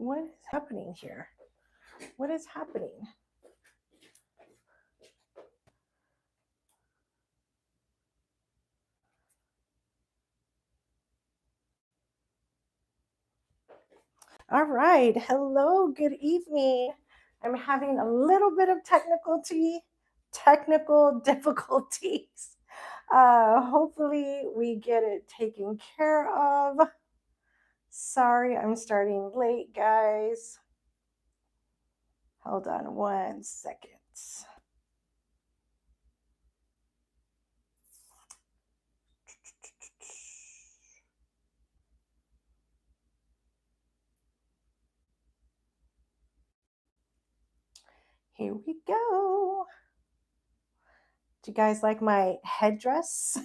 What is happening here? What is happening? All right. Hello. Good evening. I'm having a little bit of technical difficulties. Hopefully, we get it taken care of. Sorry, I'm starting late, guys. Hold on 1 second. Here we go. Do you guys like my headdress?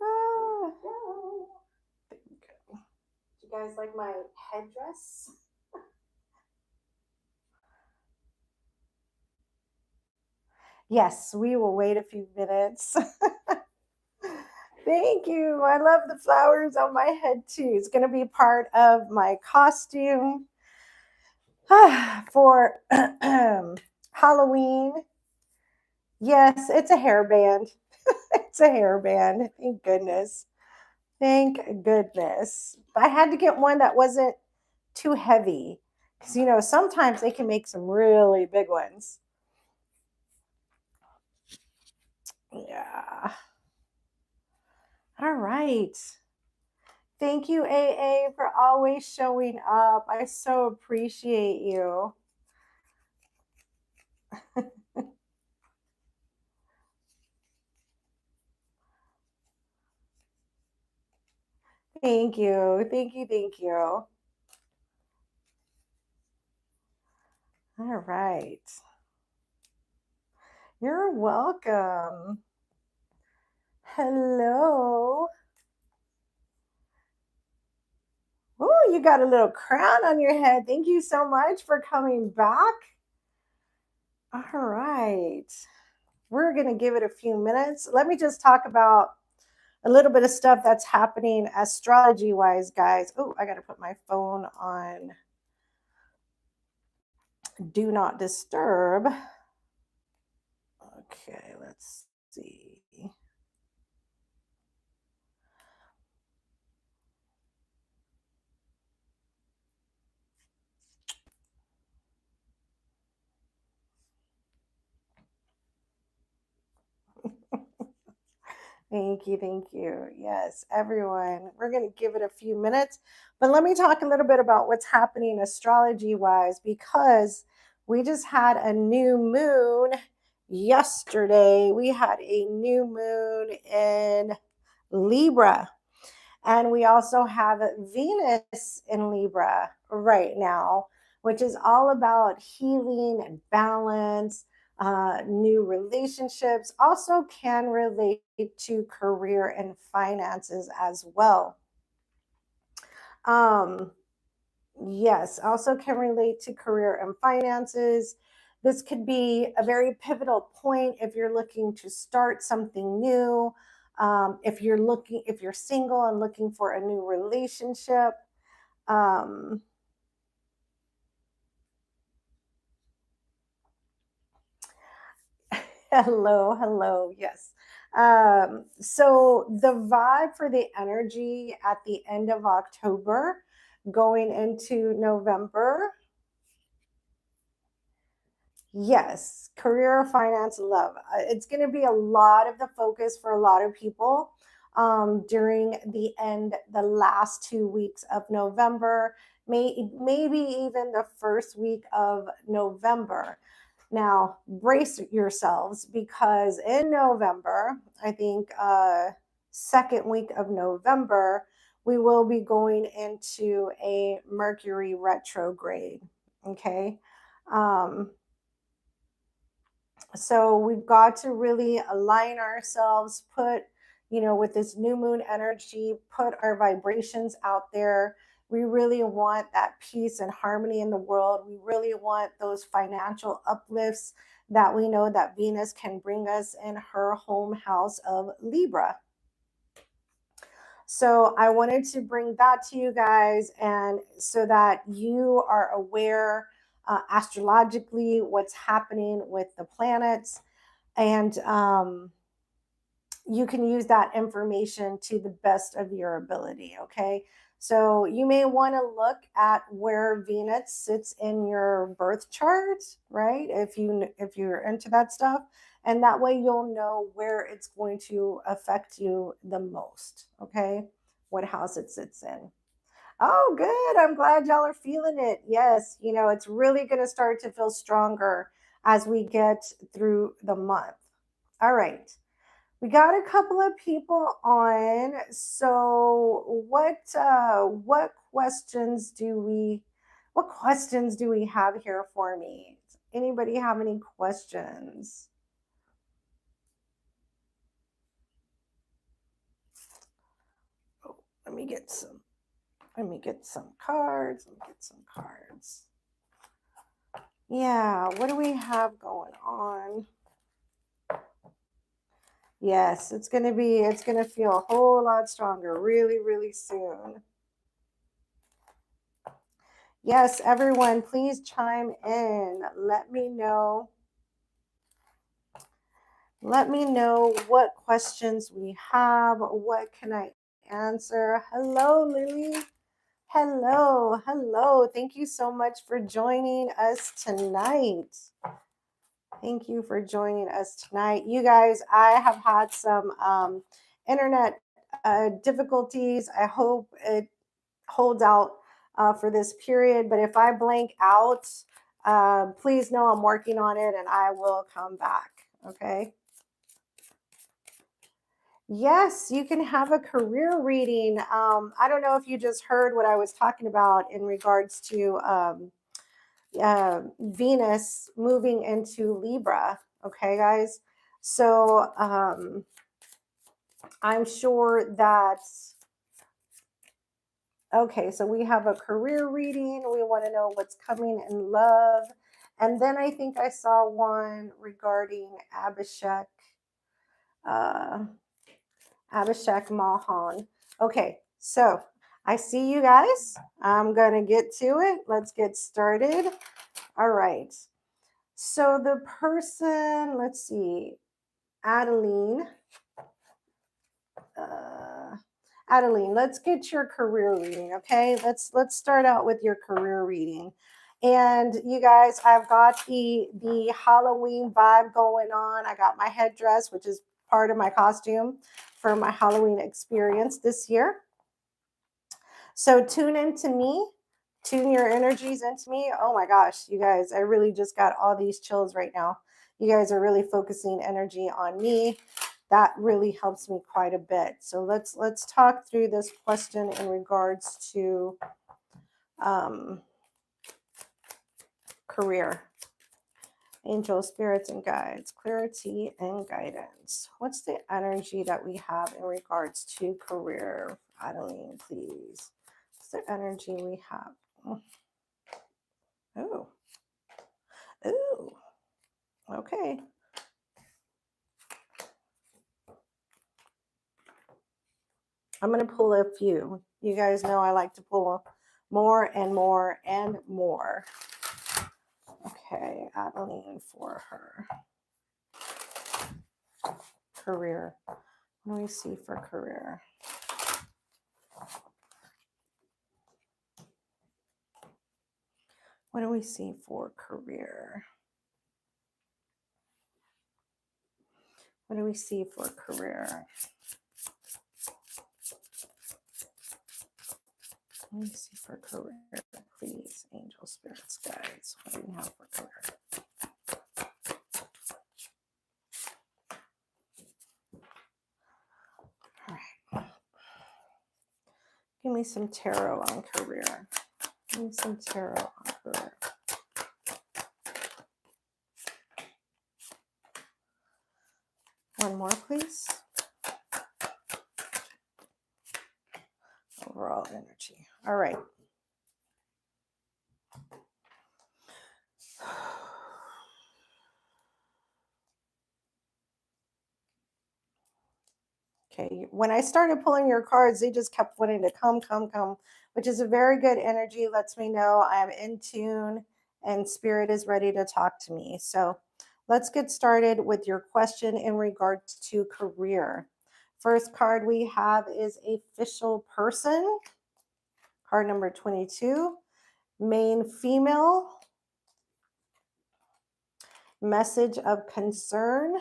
Ah, there we go. Do you guys like my headdress? Yes, we will wait a few minutes. Thank you. I love the flowers on my head too. It's going to be part of my costume for Halloween. Yes, it's a hairband. It's a hairband. Thank goodness. Thank goodness. But I had to get one that wasn't too heavy because, sometimes they can make some really big ones. Yeah. All right. Thank you, AA, for always showing up. I so appreciate you. Thank you. Thank you. Thank you. All right. You're welcome. Hello. Oh, you got a little crown on your head. Thank you so much for coming back. All right. We're going to give it a few minutes. Let me just talk about a little bit of stuff that's happening astrology wise, guys. Oh, I got to put my phone on do not disturb. Okay, let's see. Thank you, thank you. Yes, everyone. We're going to give it a few minutes, but let me talk a little bit about what's happening astrology wise because we just had a new moon yesterday. We had a new moon in Libra, and we also have Venus in Libra right now, which is all about healing and balance. New relationships also can relate to career and finances as well. Um, yes, also can relate to career and finances. This could be a very pivotal point if you're looking to start something new. If you're single and looking for a new relationship. Um, Hello, hello. Yes. So the vibe for the energy at the end of October going into November. Yes, career, finance, love. It's going to be a lot of the focus for a lot of people during the last 2 weeks of November, maybe even the first week of November. Now, brace yourselves because in November, I think second week of November, we will be going into a Mercury retrograde. Okay. Um, so we've got to really align ourselves, with this new moon energy, put our vibrations out there. We really want that peace and harmony in the world. We really want those financial uplifts that we know that Venus can bring us in her home house of Libra. So I wanted to bring that to you guys, and so that you are aware astrologically what's happening with the planets, and you can use that information to the best of your ability. Okay. So you may want to look at where Venus sits in your birth chart, right? If you're into that stuff, and that way you'll know where it's going to affect you the most. Okay, what house it sits in. Oh, good. I'm glad y'all are feeling it. Yes, it's really going to start to feel stronger as we get through the month. All right. We got a couple of people on. So what questions do we have here for me? Anybody have any questions? Oh, let me get some cards. Let me get some cards. Yeah, what do we have going on? Yes, it's going to feel a whole lot stronger really, really soon. Yes, everyone, please chime in. Let me know what questions we have. What can I answer? Hello, Lily. Hello. Thank you so much for joining us tonight. Thank you for joining us tonight. You guys, I have had some internet difficulties. I hope it holds out for this period. But if I blank out, please know I'm working on it and I will come back. Okay. Yes, you can have a career reading. I don't know if you just heard what I was talking about in regards to Venus moving into Libra. Okay, guys. So I'm sure that. Okay, so we have a career reading. We want to know what's coming in love. And then I think I saw one regarding Abhishek, Abhishek Mahan. Okay, so I see you guys. I'm going to get to it. Let's get started. All right. So the person, let's see, Adeline. Adeline, let's get your career reading, okay? Let's start out with your career reading. And you guys, I've got the Halloween vibe going on. I got my headdress, which is part of my costume for my Halloween experience this year. So tune into me. Tune your energies into me. Oh my gosh, you guys, I really just got all these chills right now. You guys are really focusing energy on me. That really helps me quite a bit. So let's talk through this question in regards to career. Angel, spirits, and guides, clarity and guidance. What's the energy that we have in regards to career? Adeline, please. What's the energy we have? Oh. Okay. I'm going to pull a few. You guys know I like to pull more and more and more. Okay, Adeline for her. Career. What do we see for career? What do we see for career? What do we see for career? What do we see for career? Please, angel, spirits, guides. What do we have for career? All right. Give me some tarot on career. Give me some tarot on career. One more, please. Overall energy. All right. Okay, when I started pulling your cards, they just kept wanting to come, come, come, which is a very good energy. Lets me know I'm in tune and spirit is ready to talk to me. So let's get started with your question in regards to career. First card we have is official person, card number 22, main female, message of concern,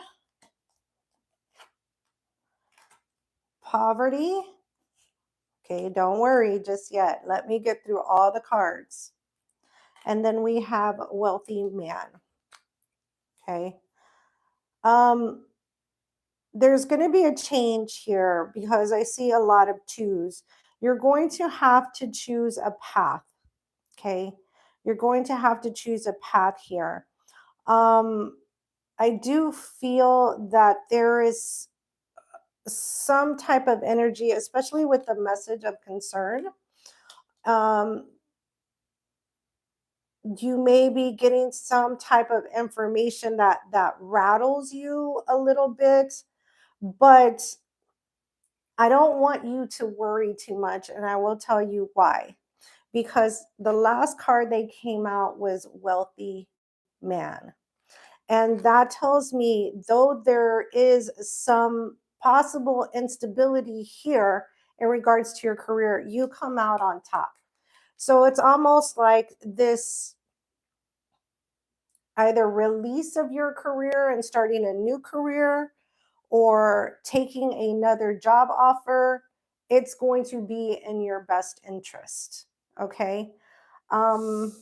poverty. Okay, don't worry just yet. Let me get through all the cards. And then we have wealthy man. Okay. Um, there's going to be a change here because I see a lot of twos. You're going to have to choose a path. Okay. You're going to have to choose a path here. Um, I do feel that there is some type of energy, especially with the message of concern. Um, you may be getting some type of information that rattles you a little bit, but I don't want you to worry too much, and I will tell you why. Because the last card they came out was wealthy man. And that tells me, though there is some possible instability here in regards to your career, you come out on top. So it's almost like this either release of your career and starting a new career or taking another job offer, it's going to be in your best interest. Okay. Um,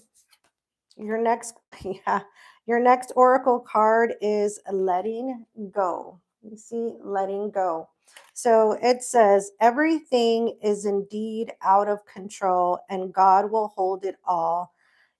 your next, yeah, your next oracle card is letting go. You see, letting go. So it says, everything is indeed out of control and God will hold it all.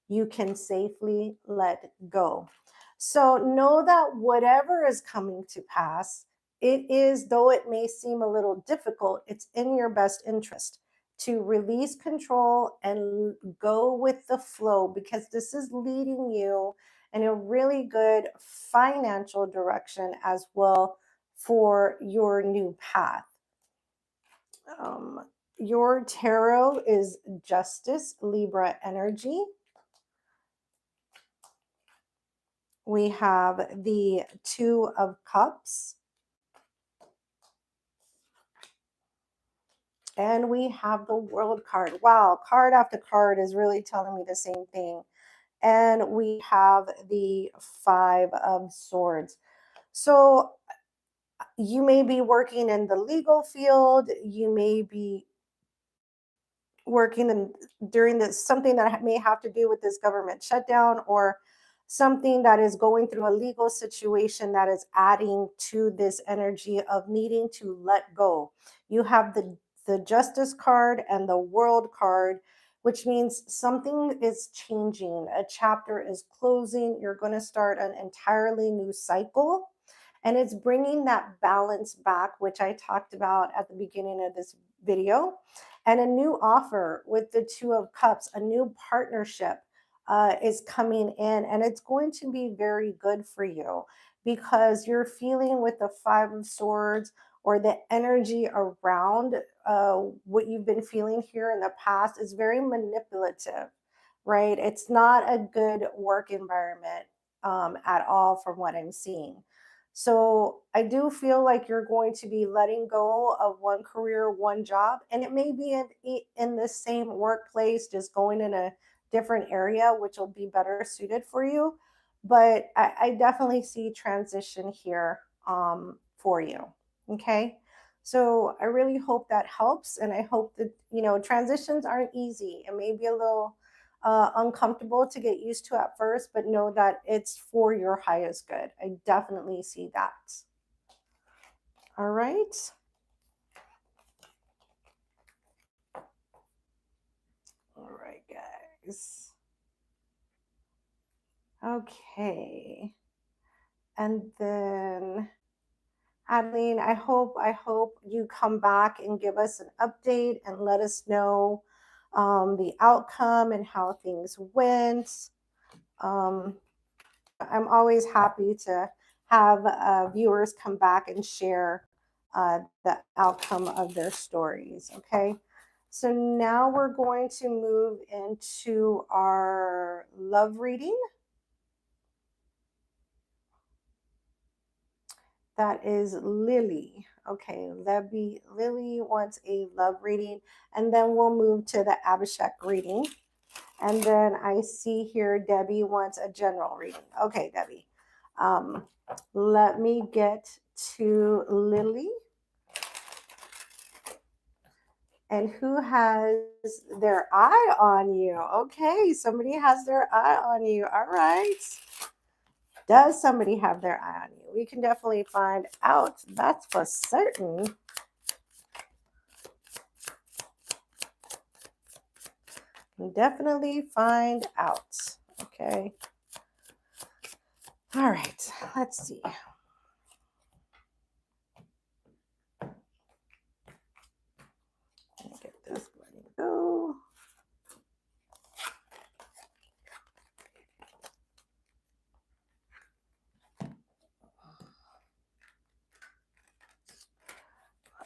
You can safely let go. So know that whatever is coming to pass, it is, though it may seem a little difficult, it's in your best interest to release control and go with the flow because this is leading you in a really good financial direction as well for your new path. Um, your tarot is Justice, Libra energy. We have the Two of Cups. And we have the World card. Wow, card after card is really telling me the same thing. And we have the Five of Swords. So you may be working in the legal field, you may be working in during this something that may have to do with this government shutdown or something that is going through a legal situation that is adding to this energy of needing to let go. You have the justice card and the world card, which means something is changing, a chapter is closing, you're going to start an entirely new cycle, and it's bringing that balance back, which I talked about at the beginning of this video, and a new offer with the Two of Cups, a new partnership is coming in, and it's going to be very good for you because you're feeling with the Five of Swords or the energy around what you've been feeling here in the past is very manipulative, right? It's not a good work environment at all, from what I'm seeing. So I do feel like you're going to be letting go of one career, one job, and it may be in the same workplace, just going in a different area, which will be better suited for you. But I definitely see transition here for you. Okay. So I really hope that helps. And I hope that, transitions aren't easy. It may be a little uncomfortable to get used to at first, but know that it's for your highest good. I definitely see that. All right. All right, guys. Okay. And then Adeline, I hope you come back and give us an update and let us know the outcome and how things went. Um, I'm always happy to have viewers come back and share the outcome of their stories. Okay. So now we're going to move into our love reading. That is Lily. Okay, Lily wants a love reading, and then we'll move to the Abhishek reading. And then I see here Debbie wants a general reading. Okay, Debbie. Let me get to Lily. And who has their eye on you? Okay, somebody has their eye on you. All right. Does somebody have their eye on you? We can definitely find out. That's for certain. Can definitely find out. Okay. All right. Let's see. Let me get this ready to go.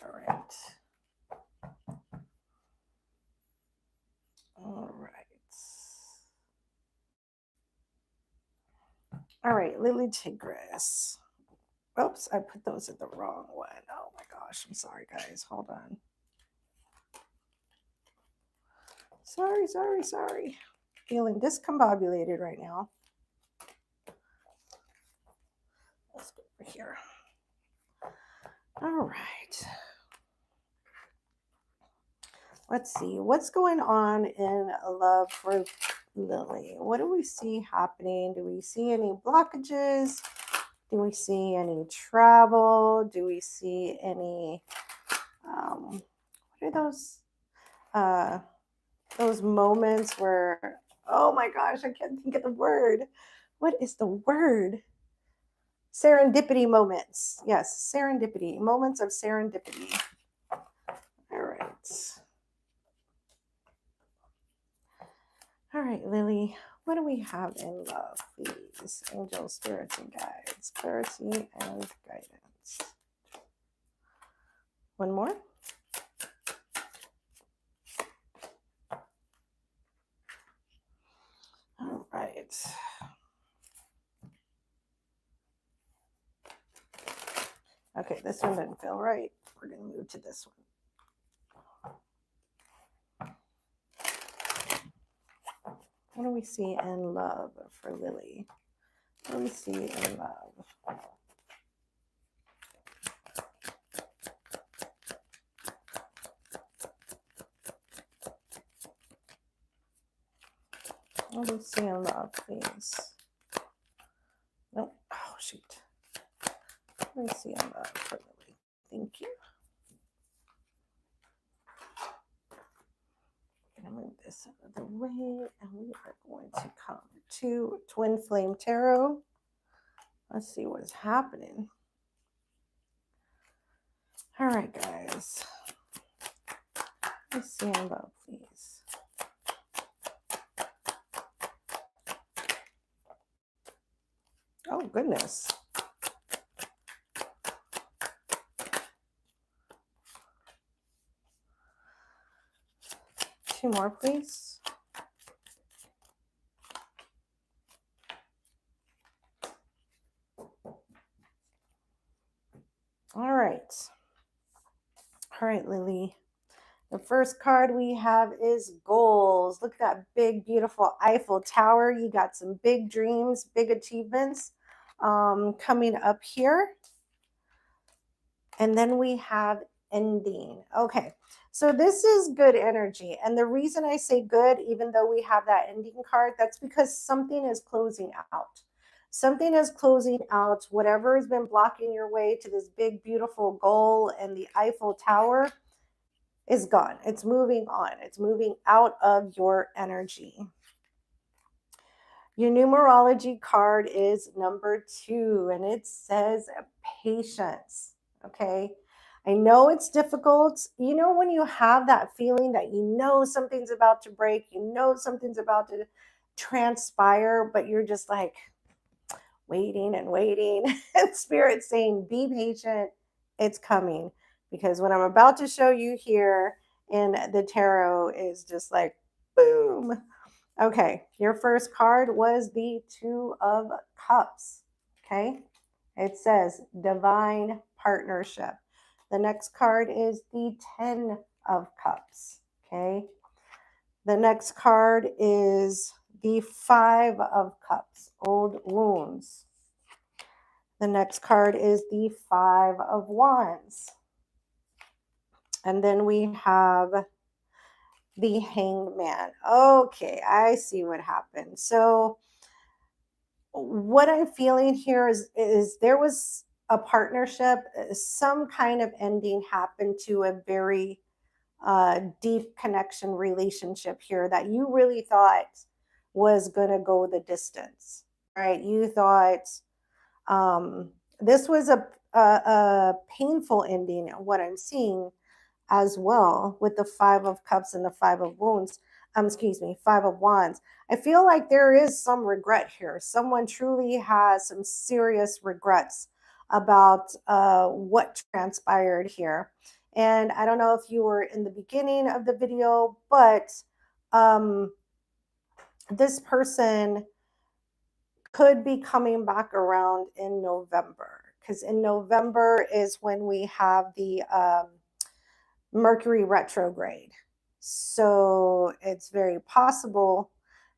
All right. All right. All right, Lily Tigress. Oops, I put those in the wrong one. Oh my gosh, I'm sorry, guys. Hold on. Sorry. Feeling discombobulated right now. Let's go over here. All right. Let's see. What's going on in love for Lily? What do we see happening? Do we see any blockages? Do we see any travel? Do we see any, what are those moments where, oh my gosh, I can't think of the word. What is the word? Serendipity moments. Yes, serendipity. Moments of serendipity. All right. All right, Lily. What do we have in love, please? Angels, spirits, and guides. Clarity and guidance. One more. All right. Okay, this one didn't feel right. We're going to move to this one. What do we see in love for Lily? What do we see in love? What do we see in love, please? Nope. Oh, shoot. What do we see in love for Lily? Thank you. I'm going to move this out of the way, and we are going to come to Twin Flame Tarot. Let's see what's happening. All right, guys. Let's see in love, please. Oh, goodness. Two more, please. All right. All right, Lily. The first card we have is goals. Look at that big, beautiful Eiffel Tower. You got some big dreams, big achievements coming up here. And then we have ending. Okay, so this is good energy. And the reason I say good, even though we have that ending card, that's because something is closing out. Something is closing out. Whatever has been blocking your way to this big, beautiful goal and the Eiffel Tower is gone. It's moving on. It's moving out of your energy. Your numerology card is number 2, and it says patience. Okay. I know it's difficult. You know, when you have that feeling that you know something's about to break, you know something's about to transpire, but you're just like waiting and waiting. And Spirit saying, be patient, it's coming, because what I'm about to show you here in the tarot is just like boom. Okay, your first card was the Two of Cups. Okay, it says divine partnership. The next card is the Ten of Cups. Okay, the next card is the Five of Cups, old wounds. The next card is the Five of Wands. And then we have the Hanged Man. Okay, I see what happened. So what I'm feeling here is there was a partnership, some kind of ending happened to a very deep connection relationship here that you really thought was going to go the distance, right? You thought um, this was a painful ending, what I'm seeing as well with the Five of Cups and the Five of Wounds. Excuse me, Five of Wands. I feel like there is some regret here. Someone truly has some serious regrets about what transpired here. And I don't know if you were in the beginning of the video, but um, this person could be coming back around in November, because in November is when we have the Mercury retrograde. So it's very possible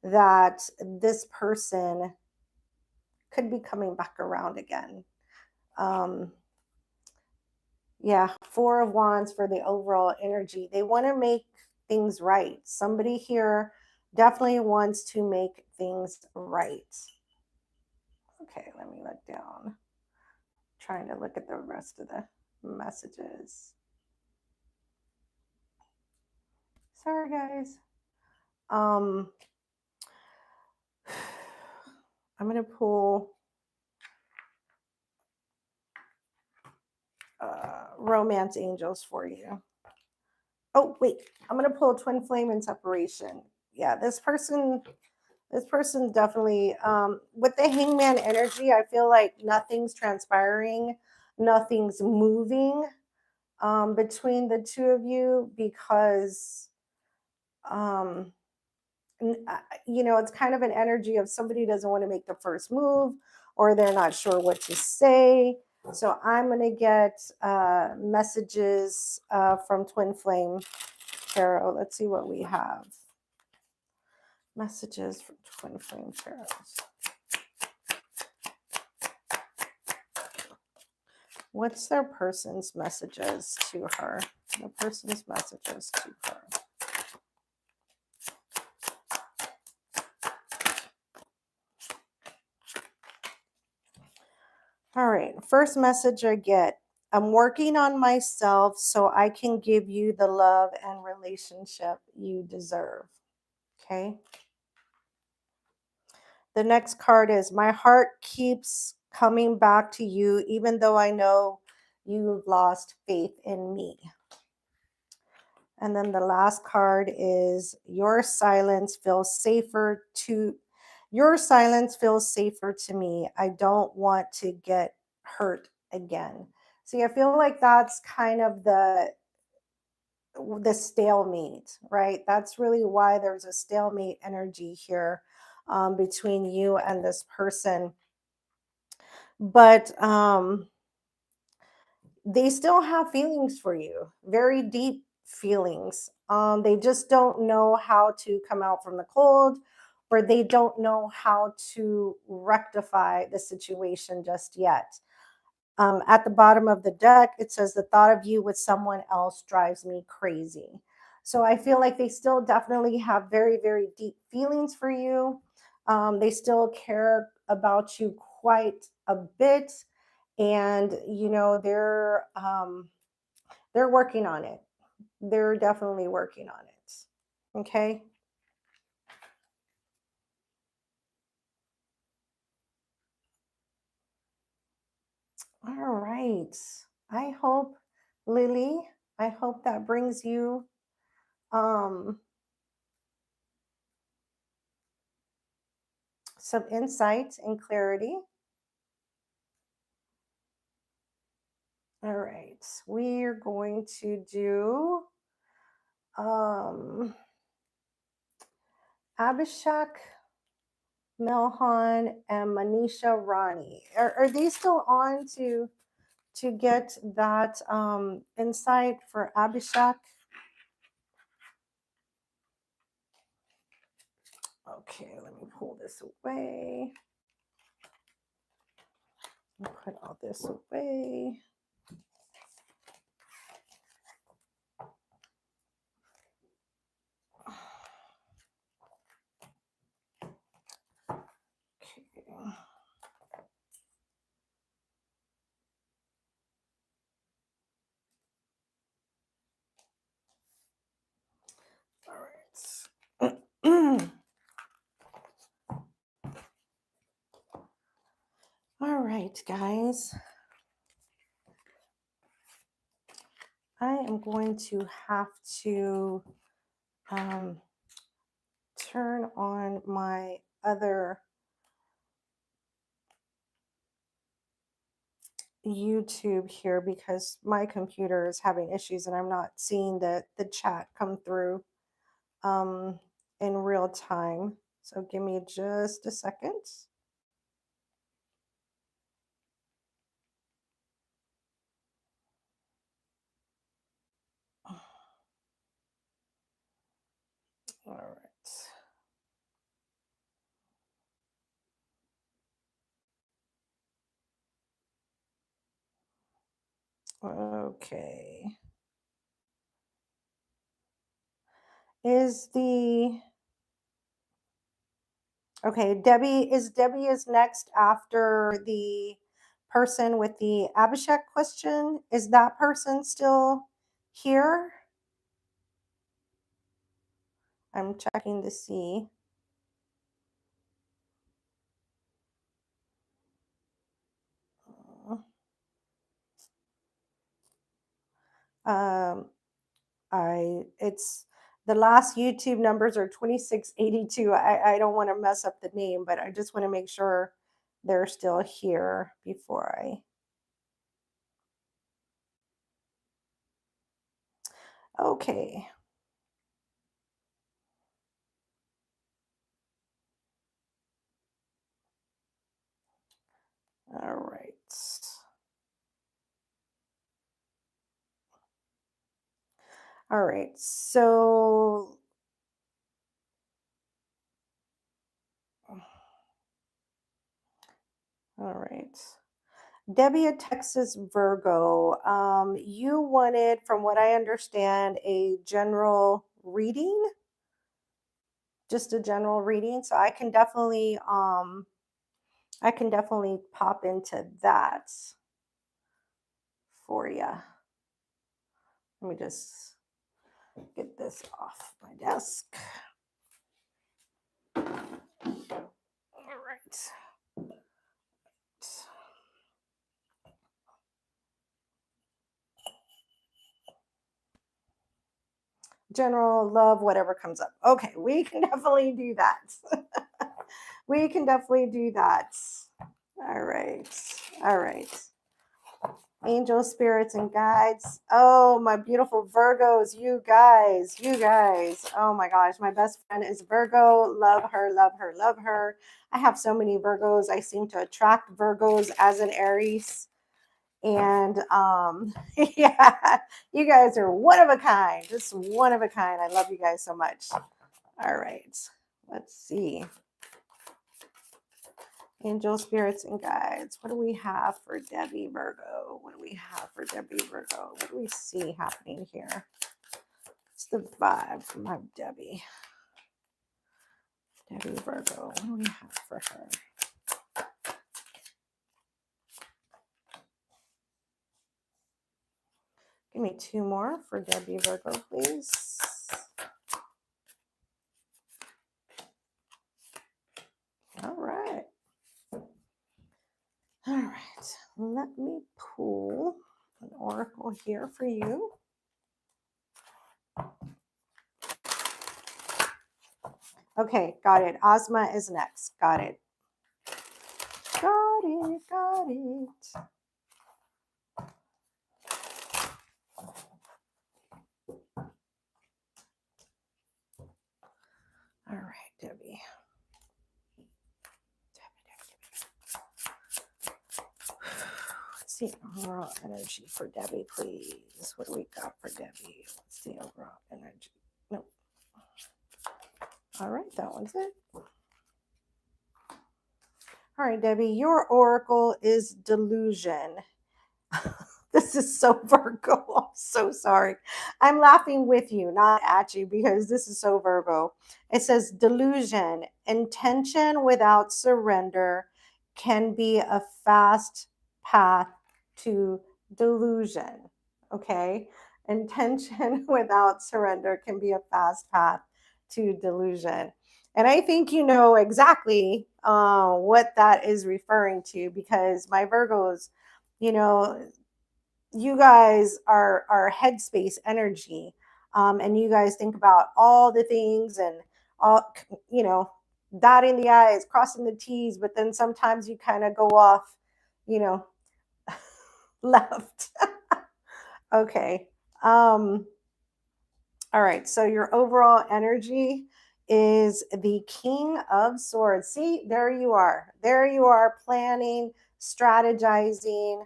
that this person could be coming back around again. Yeah, Four of Wands for the overall energy. They want to make things right. Somebody here definitely wants to make things right. Okay, let me look down. Trying to look at the rest of the messages. Sorry, guys. I'm going to pull romance angels for you. Oh, wait. I'm going to pull twin flame and separation. Yeah, this person definitely with the hangman energy, I feel like nothing's transpiring, nothing's moving between the two of you, because it's kind of an energy of somebody doesn't want to make the first move, or they're not sure what to say. So I'm going to get messages from Twin Flame Tarot. Let's see what we have. Messages from Twin Flame Tarot. What's their person's messages to her? The person's messages to her. All right, first message I get. I'm working on myself so I can give you the love and relationship you deserve. Okay. The next card is my heart keeps coming back to you, even though I know you've lost faith in me. And then the last card is your silence feels safer to me. I don't want to get hurt again. See, I feel like that's kind of the stalemate, right? That's really why there's a stalemate energy here between you and this person. But they still have feelings for you, very deep feelings. They just don't know how to come out from the cold, or they don't know how to rectify the situation just yet. At the bottom of the deck, it says, the thought of you with someone else drives me crazy. So I feel like they still definitely have very, very deep feelings for you. They still care about you quite a bit. And, they're working on it. They're definitely working on it. Okay. All right. I hope, Lily, I hope that brings you um, some insight and clarity. All right. We're going to do Abhishek Melhan and Manisha Rani. Are they still on to get that insight for Abhishek? Okay, let me pull this away. Put all this away. Okay. All right. All right, guys. I am going to have to turn on my other YouTube here because my computer is having issues and I'm not seeing the chat come through in real time. So give me just a second. All right. Okay. Debbie is next after the person with the Abhishek question. Is that person still here? I'm checking to see. It's the last YouTube numbers are 2682. I don't want to mess up the name, but I just want to make sure they're still here before I. Okay. All right. All right. So all right. Debbie, a Texas Virgo. You wanted, from what I understand, a general reading, just a general reading. So I can definitely pop into that for you. Let me just get this off my desk. All right. General love, whatever comes up. Okay, we can definitely do that. We can definitely do that. All right. All right. Angels, spirits, and guides. Oh, my beautiful Virgos, you guys. Oh my gosh, my best friend is Virgo. Love her, love her, love her. I have so many Virgos. I seem to attract Virgos as an Aries. And yeah, you guys are one of a kind, just one of a kind. I love you guys so much. All right, let's see. Angel, spirits, and guides. What do we have for Debbie Virgo? What do we see happening here? What's the vibe from my Debbie? Debbie Virgo. What do we have for her? Give me two more for Debbie Virgo, please. All right. All right. Let me pull an oracle here for you. Okay, got it. Ozma is next. Got it. Got it. see overall energy for Debbie, please. What do we got for Debbie? Let's see overall energy. No. All right, that one's it. All right, Debbie, your oracle is delusion. This is so Virgo. I'm so sorry. I'm laughing with you, not at you, because this is so Virgo. It says delusion, intention without surrender can be a fast path to delusion. Okay. Intention without surrender can be a fast path to delusion. And I think you know exactly what that is referring to, because my Virgos, you know, you guys are headspace energy, and you guys think about all the things and all, you know, dotting the i's, crossing the t's, but then sometimes you kind of go off, you know, left. Okay. All right, so your overall energy is the King of Swords. See, there you are. There you are, planning, strategizing,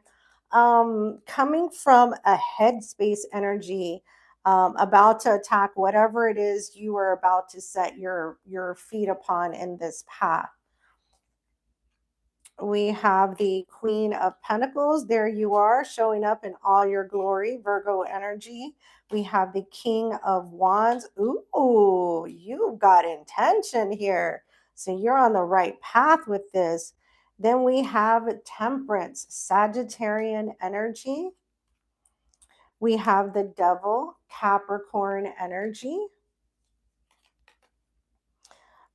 coming from a headspace energy, about to attack whatever it is you are about to set your feet upon in this path. We have the Queen of Pentacles. There you are, showing up in all your glory, Virgo energy. We have the King of Wands. Ooh, you've got intention here. So you're on the right path with this. Then we have Temperance, Sagittarian energy. We have the Devil, Capricorn energy.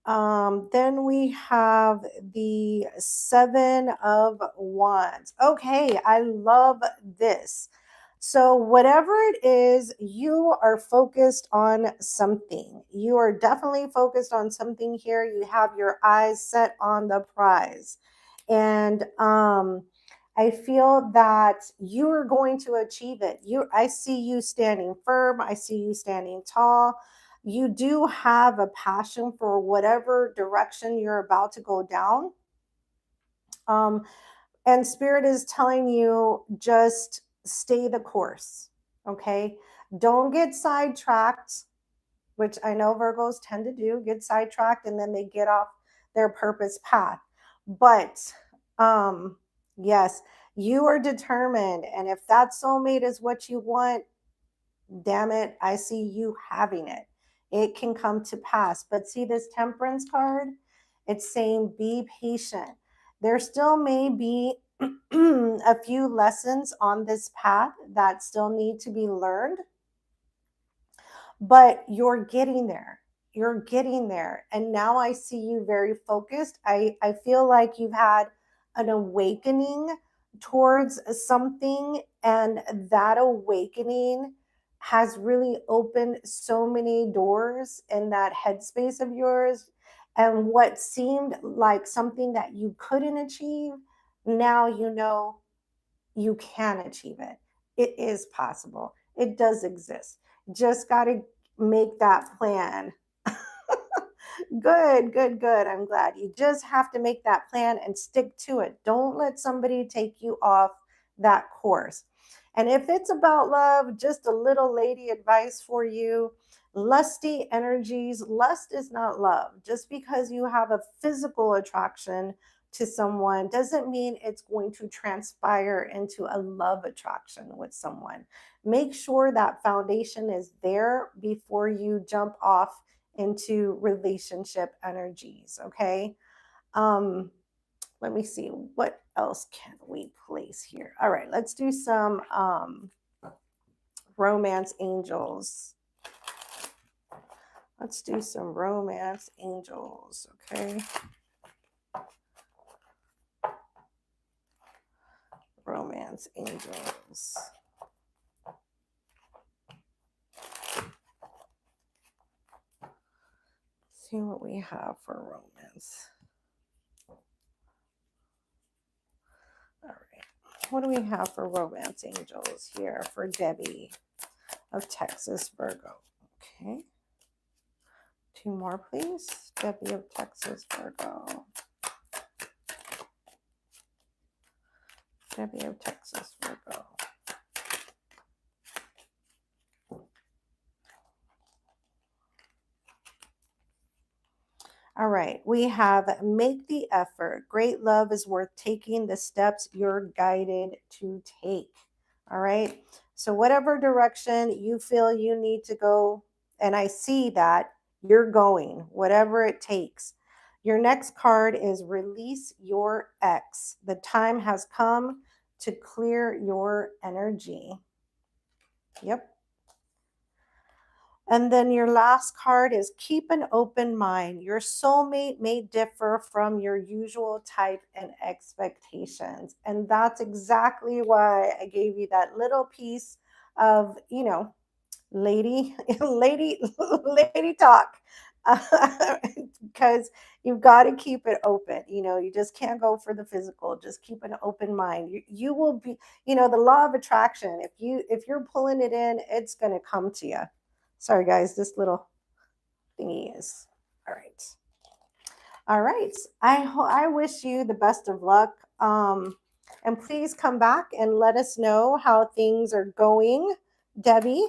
Then we have the Seven of Wands. Okay, I love this. So, whatever it is, you are focused on something. You are definitely focused on something here. You have your eyes set on the prize. And I feel that you are going to achieve it. I see you standing firm. I see you standing tall. You do have a passion for whatever direction you're about to go down. And Spirit is telling you, just stay the course. Okay. Don't get sidetracked, which I know Virgos tend to do, get sidetracked, and then they get off their purpose path. But yes, you are determined. And if that soulmate is what you want, damn it, I see you having it. It can come to pass. But see this Temperance card? It's saying be patient. There still may be a few lessons on this path that still need to be learned, but you're getting there. You're getting there. And now I see you very focused. I feel like you've had an awakening towards something, and that awakening has really opened so many doors in that headspace of yours. And what seemed like something that you couldn't achieve, now you know you can achieve it. It is possible. It does exist. Just got to make that plan. Good, good, good. I'm glad. You just have to make that plan and stick to it. Don't let somebody take you off that course. And if it's about love, just a little lady advice for you. Lusty energies, lust is not love. Just because you have a physical attraction to someone doesn't mean it's going to transpire into a love attraction with someone. Make sure that foundation is there before you jump off into relationship energies. Okay. Let me see, what else can we place here? All right, let's do some romance angels. Let's do some romance angels. Okay. Romance angels. See what we have for romance. All right. What do we have for romance angels here for Debbie of Texas, Virgo? Okay. 2 more, please. Debbie of Texas, Virgo. Debbie of Texas, Virgo. All right, we have make the effort. Great love is worth taking the steps you're guided to take. All right, so whatever direction you feel you need to go, and I see that you're going, whatever it takes. Your next card is release your ex. The time has come to clear your energy. Yep. And then your last card is keep an open mind. Your soulmate may differ from your usual type and expectations. And that's exactly why I gave you that little piece of, lady, lady talk. Because you've got to keep it open. You just can't go for the physical. Just keep an open mind. You will be, the law of attraction. If you're pulling it in, it's going to come to you. Sorry, guys, this little thingy is all right. All right. I wish you the best of luck. And please come back and let us know how things are going, Debbie,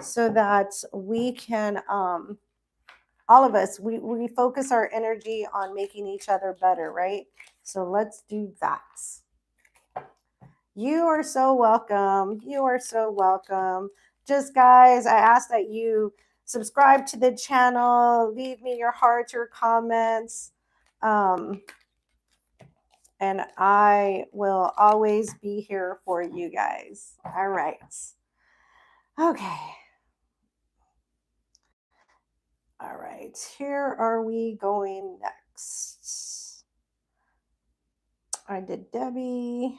so that we can all of us we focus our energy on making each other better, right? So let's do that. You are so welcome. You are so welcome. Just guys, I ask that you subscribe to the channel, leave me your hearts, your comments, and I will always be here for you guys. All right. Okay. All right. Here are we going next. I did Debbie.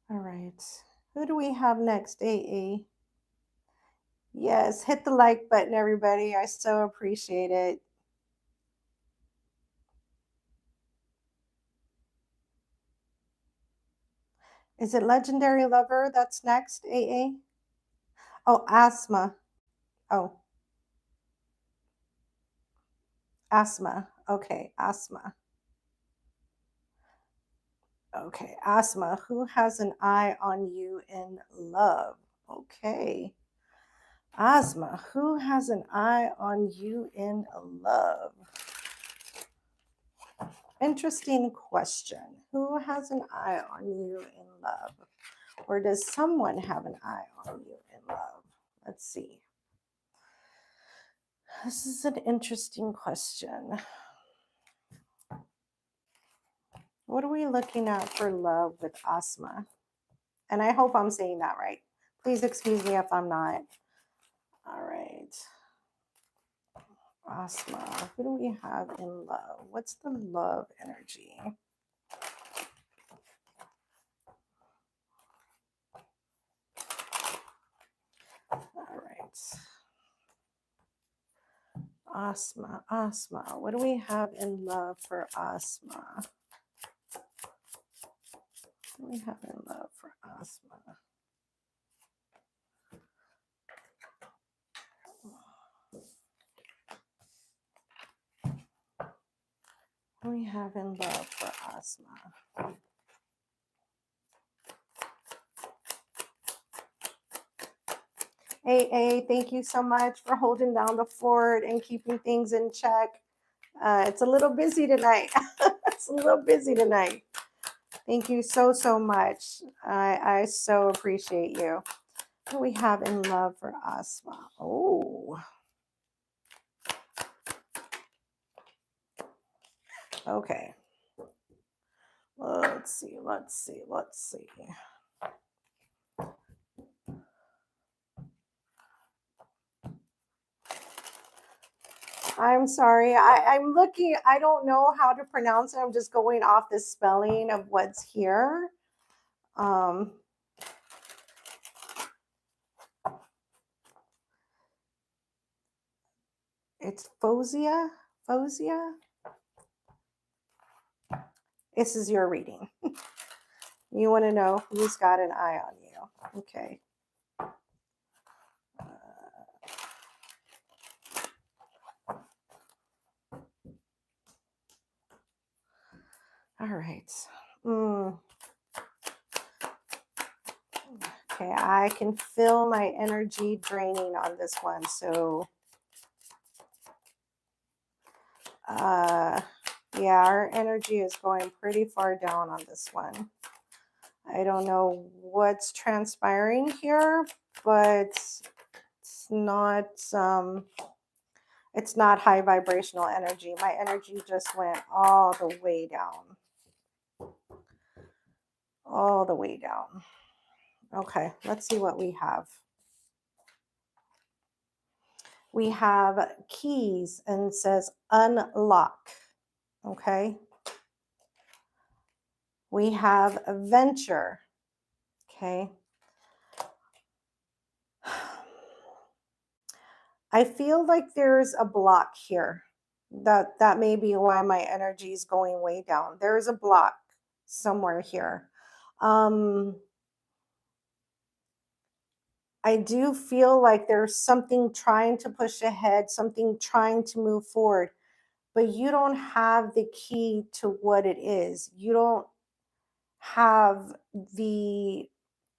All right. Who do we have next, AA? Yes, hit the like button, everybody. I so appreciate it. Is it Legendary Lover that's next, AA? Oh, Asthma. Oh, Asthma. Okay, Asthma. Okay, Asthma. Who has an eye on you in love? Okay. Asthma. Who has an eye on you in love? Interesting question. Who has an eye on you in love? Or does someone have an eye on you in love? Let's see. This is an interesting question. What are we looking at for love with Asma? And I hope I'm saying that right. Please excuse me if I'm not. All right. Asma, who do we have in love? What's the love energy? All right. Asma. What do we have in love for Asma? What do we have in love for Asma? What do we have in love for Asma? AA, thank you so much for holding down the fort and keeping things in check. It's a little busy tonight. It's a little busy tonight. Thank you so, so much. I so appreciate you. What do we have in love for Asma? Oh. Okay. Let's see. I'm sorry. I'm looking. I don't know how to pronounce it. I'm just going off the spelling of what's here. It's Fosia. This is your reading. You want to know who's got an eye on you. Okay. All right. Mm, okay, I can feel my energy draining on this one. So, yeah, our energy is going pretty far down on this one. I don't know what's transpiring here, but it's not high vibrational energy. My energy just went all the way down. All the way down. Okay, let's see what we have. We have keys and it says unlock. Okay. We have a venture. Okay. I feel like there's a block here. That may be why my energy is going way down. There's a block somewhere here. I do feel like there's something trying to push ahead, something trying to move forward, but you don't have the key to what it is. You don't have the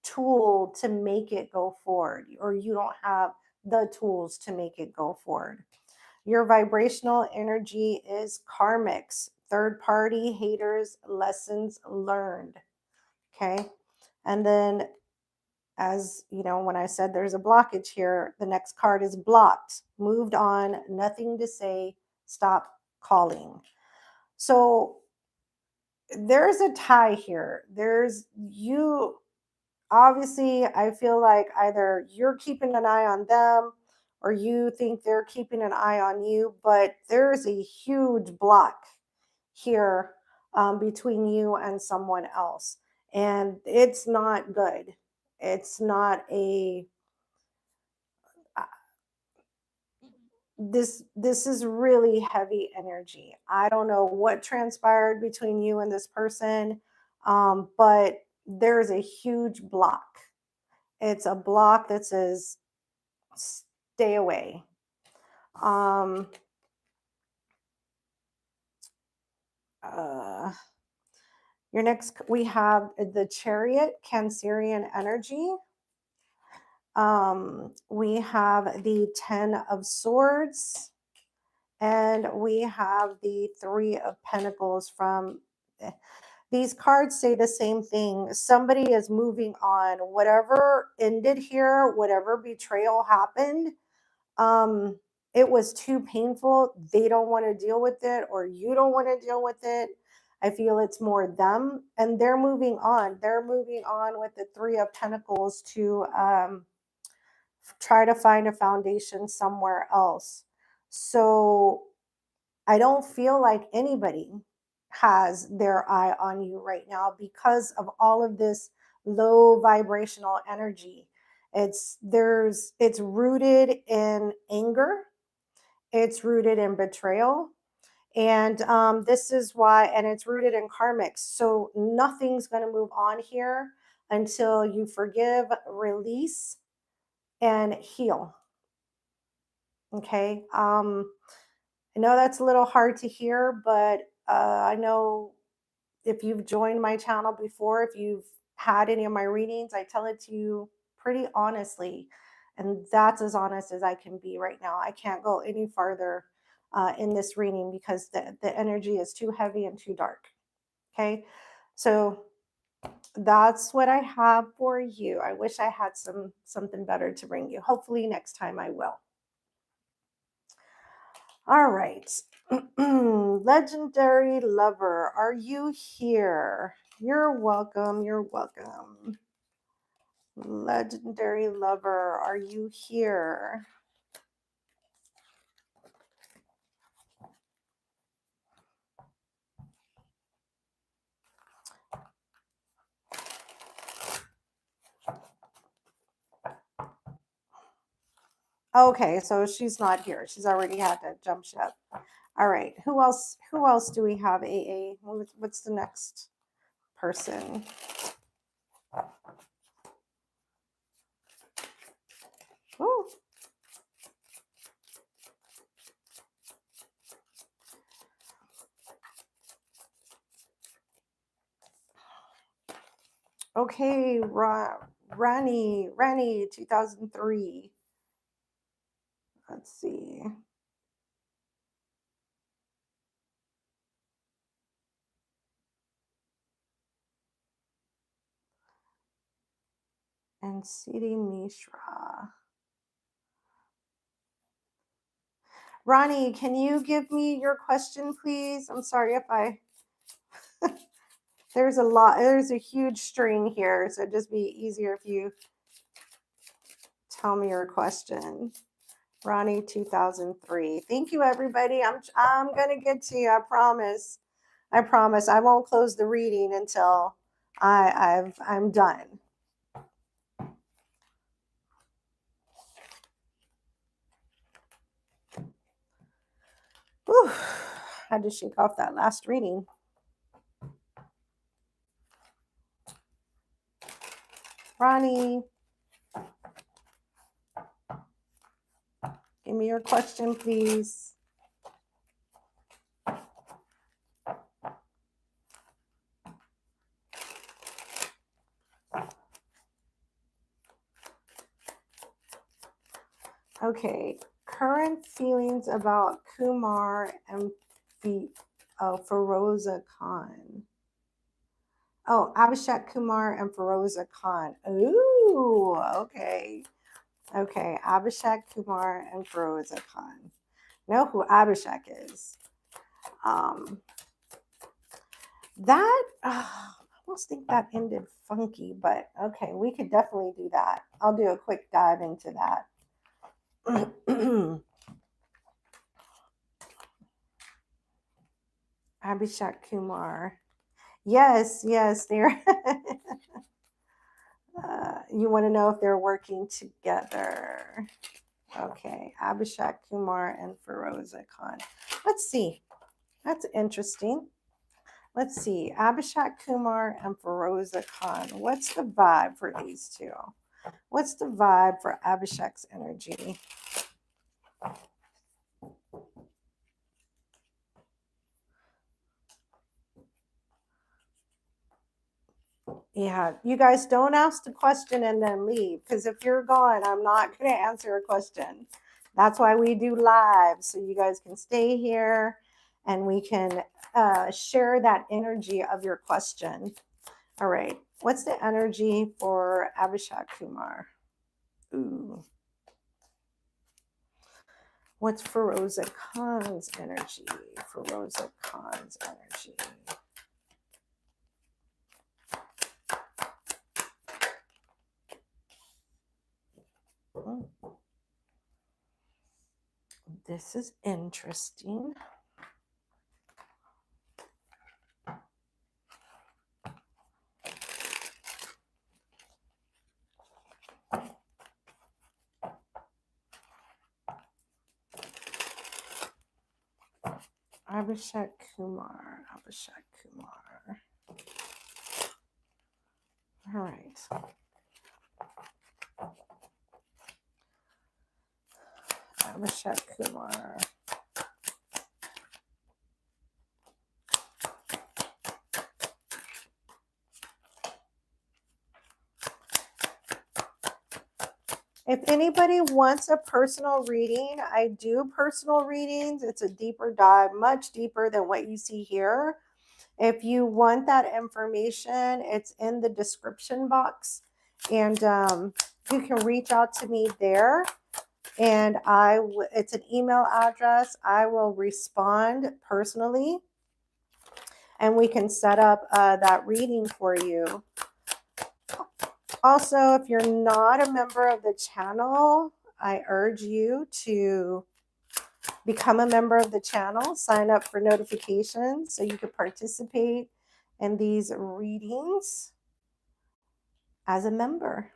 tool to make it go forward, or you don't have the tools to make it go forward. Your vibrational energy is karmics, third party, haters, lessons learned. Okay. And then, as you know, when I said there's a blockage here, the next card is blocked, moved on, nothing to say, stop calling. So there's a tie here. There's you obviously, I feel like either you're keeping an eye on them or you think they're keeping an eye on you, but there's a huge block here between you and someone else. And it's not good. It's not a uh, this is really heavy energy. I don't know what transpired between you and this person, but there's a huge block. It's a block that says stay away. Um, uh, your next, we have the Chariot, Cancerian energy. We have the Ten of Swords, and we have the Three of Pentacles from. These cards say the same thing. Somebody is moving on. Whatever ended here, whatever betrayal happened, um, it was too painful. They don't want to deal with it, or you don't want to deal with it. I feel it's more them, and they're moving on. They're moving on with the Three of Pentacles to try to find a foundation somewhere else. So I don't feel like anybody has their eye on you right now because of all of this low vibrational energy. It's rooted in anger, it's rooted in betrayal, and this is why, and it's rooted in karmics. So nothing's going to move on here until you forgive, release, and heal. Okay. I know that's a little hard to hear, but I know if you've joined my channel before, if you've had any of my readings, I tell it to you pretty honestly. And that's as honest as I can be right now. I can't go any farther in this reading because the energy is too heavy and too dark. Okay. So that's what I have for you. I wish I had something better to bring you. Hopefully next time I will. All right. Legendary lover, are you here? You're welcome. You're welcome. Legendary lover, are you here? Okay, so she's not here. She's already had to jump ship. All right. Who else? Who else do we have? AA. What's the next person? Ooh. Okay, Rani, 2003. Let's see. And Siddhi Mishra. Ronnie, can you give me your question, please? I'm sorry if I, there's a huge string here, so it'd just be easier if you tell me your question. Ronnie 2003. Thank you, everybody. I'm gonna get to you. I promise. I promise. I won't close the reading until I'm done. Whew. Had to shake off that last reading. Ronnie, give me your question, please. Okay, current feelings about Kumar and Feroza Khan. Oh, Abhishek Kumar and Feroza Khan. Ooh, okay. Okay, Abhishek Kumar and Feroza Khan. Know who Abhishek is. I almost think that ended funky, but okay, we could definitely do that. I'll do a quick dive into that. Abhishek Kumar. Yes, they're. You want to know if they're working together. Okay, Abhishek Kumar and Feroza Khan. Let's see. That's interesting. Let's see. Abhishek Kumar and Feroza Khan. What's the vibe for these two? What's the vibe for Abhishek's energy? Yeah, you guys don't ask the question and then leave, because if you're gone, I'm not going to answer a question. That's why we do live, so you guys can stay here and we can share that energy of your question. All right, what's the energy for Abhishek Kumar? Ooh. What's Feroza Khan's energy? Feroza Khan's energy. This is interesting. Abhishek Kumar. All right. Abhishek Kumar. If anybody wants a personal reading, I do personal readings. It's a deeper dive, much deeper than what you see here. If you want that information, it's in the description box, and you can reach out to me there. And it's an email address. I will respond personally, and we can set up that reading for you. Also, if you're not a member of the channel, I urge you to become a member of the channel, sign up for notifications so you can participate in these readings as a member.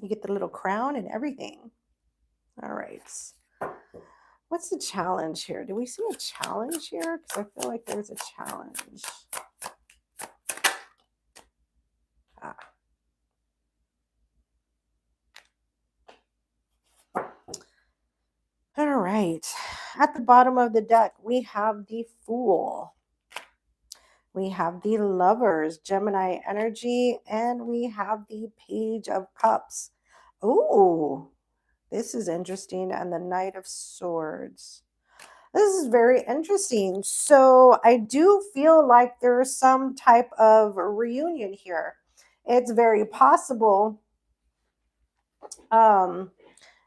You get the little crown and everything. All right. What's the challenge here? Do we see a challenge here? Because I feel like there's a challenge. All right. At the bottom of the deck, we have the Fool. We have the Lovers, Gemini energy, and we have the Page of Cups. Oh, this is interesting. And the Knight of Swords. This is very interesting. So I do feel like there's some type of reunion here. It's very possible. Um,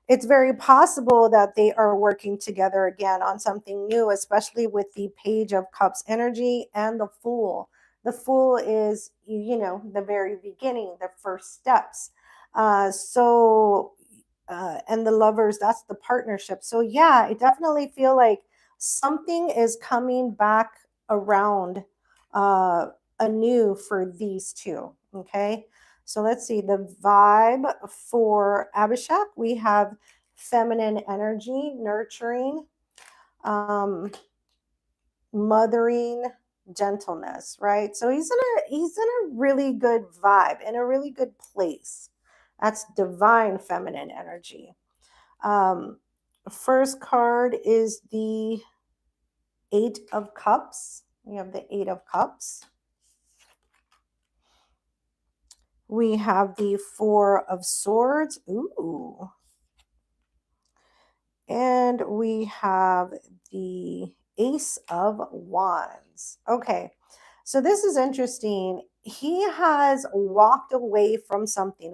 it's very possible that they are working together again on something new, especially with the Page of Cups energy and the Fool. The Fool is, the very beginning, the first steps. And the Lovers, that's the partnership. So, yeah, I definitely feel like something is coming back around uh, anew for these two. Okay. So let's see the vibe for Abhishek. We have feminine energy, nurturing, um, mothering, gentleness, right? So he's in a really good vibe, in a really good place. That's divine feminine energy. Um, First card is the Eight of Cups. We have the Eight of Cups. We have the Four of Swords. Ooh. And we have the Ace of Wands. Okay, so this is interesting. He has walked away from something,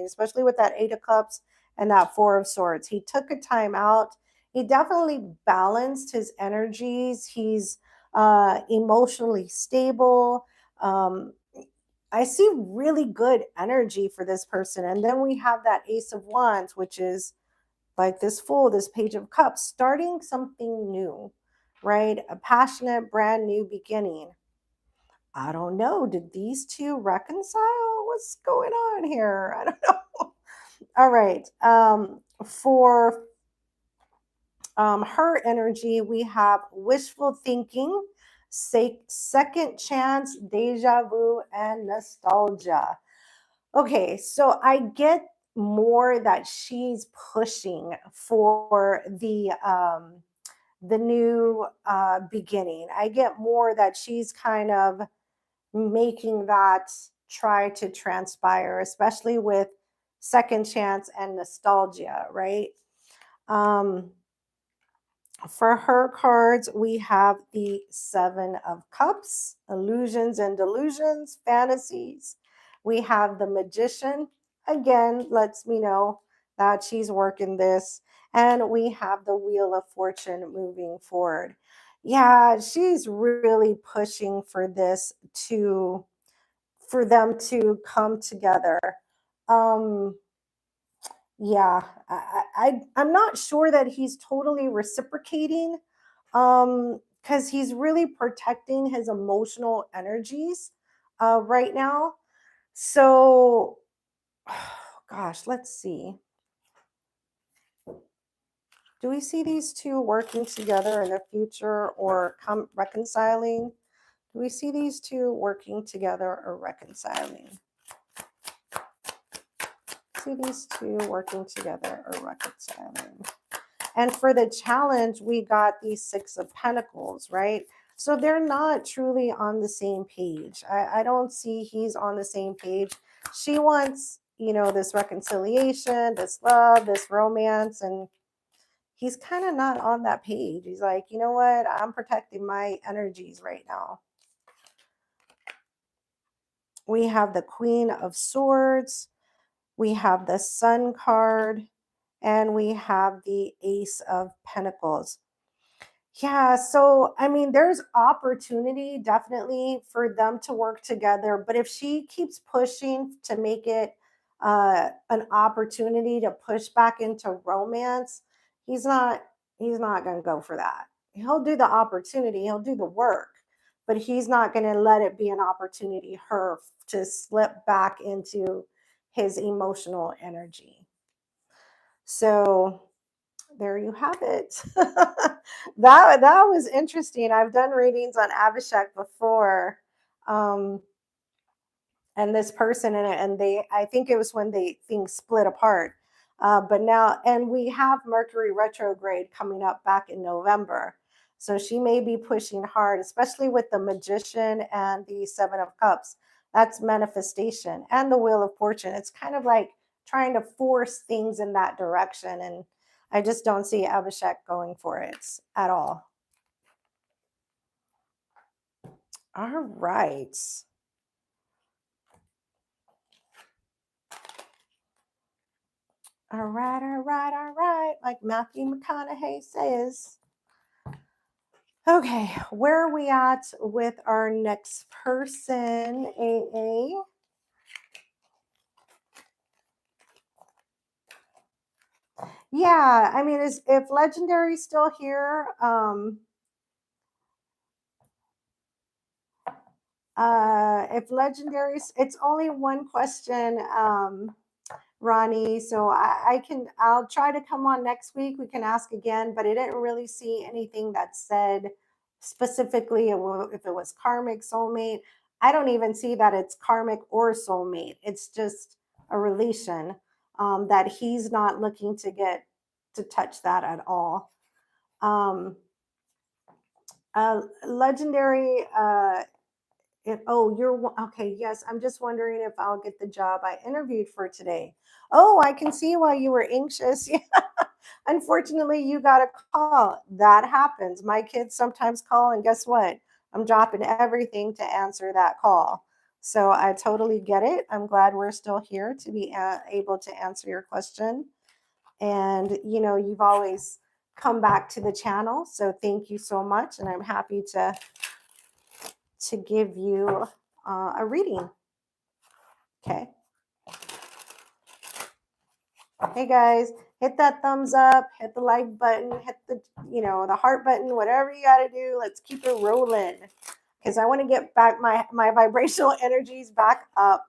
especially with that Eight of Cups and that Four of Swords. He took a time out. He definitely balanced his energies. He's emotionally stable. Um, I see really good energy for this person. And then we have that Ace of Wands, which is like this Fool, this Page of Cups, starting something new, right? A passionate, brand new beginning. I don't know. Did these two reconcile? What's going on here? I don't know. All right. For her energy, we have wishful thinking, second chance, deja vu, and nostalgia. Okay, so I get more that she's pushing for the new beginning. I get more that she's kind of making that try to transpire, especially with second chance and nostalgia, right? Um, for her cards, we have the Seven of Cups, illusions and delusions, fantasies. We have the Magician. Again, lets me know that she's working this. And we have the Wheel of Fortune moving forward. Yeah, she's really pushing for for them to come together. Um, yeah, I'm not sure that he's totally reciprocating, because he's really protecting his emotional energies right now. So, gosh, let's see. Do we see these two working together in the future or come reconciling? Do we see these two working together or reconciling? See these two working together or reconciling? And for the challenge, we got these Six of Pentacles, right? So they're not truly on the same page. I don't see he's on the same page. She wants, this reconciliation, this love, this romance, and he's kind of not on that page. He's like, you know what? I'm protecting my energies right now. We have the Queen of Swords. We have the Sun card. And we have the Ace of Pentacles. Yeah, so I mean, there's opportunity definitely for them to work together. But if she keeps pushing to make it an opportunity to push back into romance, he's not he's not going to go for that. He'll do the opportunity, he'll do the work, but he's not going to let it be an opportunity to slip back into his emotional energy. So there you have it. That was interesting. I've done readings on Abhishek before, um, and this person and they. I think it was when things split apart. But now, and we have Mercury retrograde coming up back in November. So she may be pushing hard, especially with the Magician and the Seven of Cups. That's manifestation and the Wheel of Fortune. It's kind of like trying to force things in that direction. And I just don't see Abhishek going for it at all. All right. All right, all right, all right. Like Matthew McConaughey says. Okay, where are we at with our next person, AA? Yeah, I mean, if Legendary's still here, if Legendary's, it's only one question, Ronnie. So I'll try to come on next week. We can ask again, but I didn't really see anything that said specifically if it was karmic, soulmate. I don't even see that it's karmic or soulmate. It's just a relation that he's not looking to get to touch that at all. Legendary you're okay. Yes, I'm just wondering if I'll get the job I interviewed for today. Oh, I can see why you were anxious. Yeah. Unfortunately, you got a call. That happens. My kids sometimes call, and guess what? I'm dropping everything to answer that call. So I totally get it. I'm glad we're still here to be able to answer your question. And you've always come back to the channel, so thank you so much. And I'm happy to give you a reading. Okay. Hey guys, hit that thumbs up, hit the like button, hit the heart button, whatever you got to do. Let's keep it rolling because I want to get back my vibrational energies back up.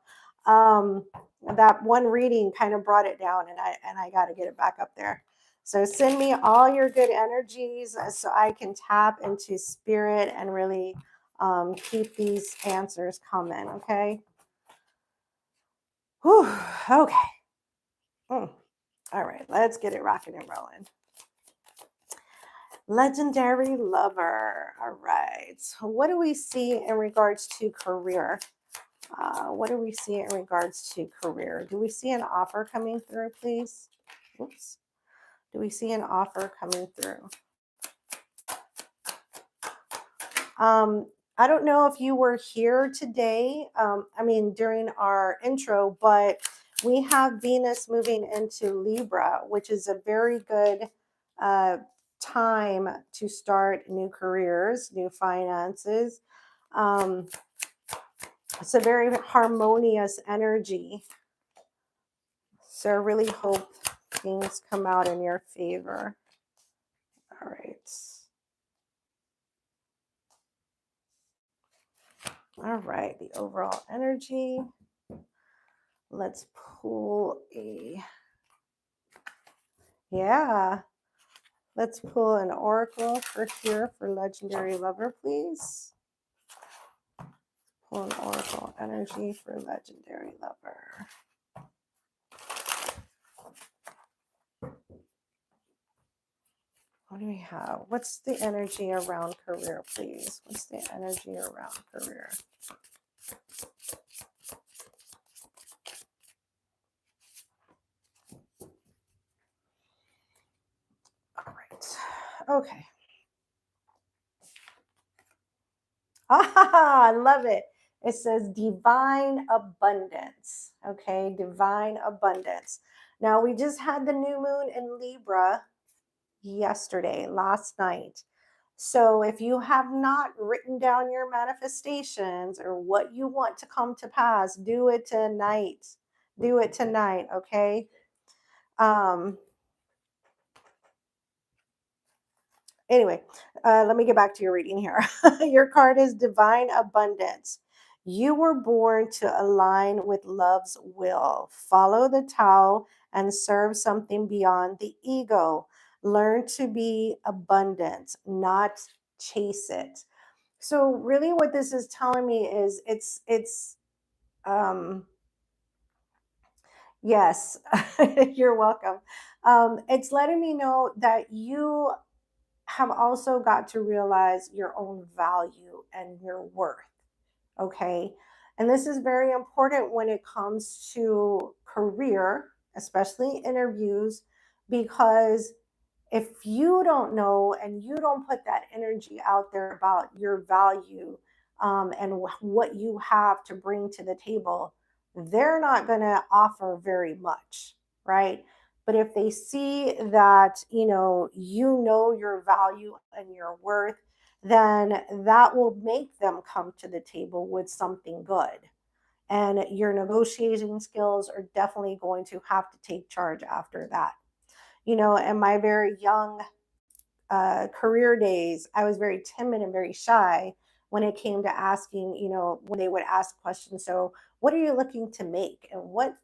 That one reading kind of brought it down, and I got to get it back up there. So send me all your good energies so I can tap into spirit and really keep these answers coming. Okay. Whew, okay. All right, let's get it rocking and rolling. Legendary lover. All right. So what do we see in regards to career? What do we see in regards to career? Do we see an offer coming through, please? Oops. Do we see an offer coming through? I don't know if you were here today, during our intro, but we have Venus moving into Libra, which is a very good time to start new careers, new finances. It's a very harmonious energy. So I really hope things come out in your favor. All right. All right, the overall energy. Let's pull let's pull an oracle for here for Legendary Lover, please. Pull an oracle energy for Legendary Lover. What do we have? What's the energy around career, please? What's the energy around career? All right. Okay. I love it. It says divine abundance. Okay, divine abundance. Now, we just had the new moon in Libra last night. So if you have not written down your manifestations or what you want to come to pass, do it tonight. Do it tonight, okay? Anyway, let me get back to your reading here. Your card is divine abundance. You were born to align with love's will. Follow the Tao and serve something beyond the ego. Learn to be abundant, not chase it. So really what this is telling me is yes, you're welcome. It's letting me know that you have also got to realize your own value and your worth. Okay. And this is very important when it comes to career, especially interviews, because if you don't know and you don't put that energy out there about your value, and what you have to bring to the table, they're not going to offer very much, right? But if they see that, you know your value and your worth, then that will make them come to the table with something good. And your negotiating skills are definitely going to have to take charge after that. In my very young career days, I was very timid and very shy when it came to asking, when they would ask questions. So, what are you looking to make? And what,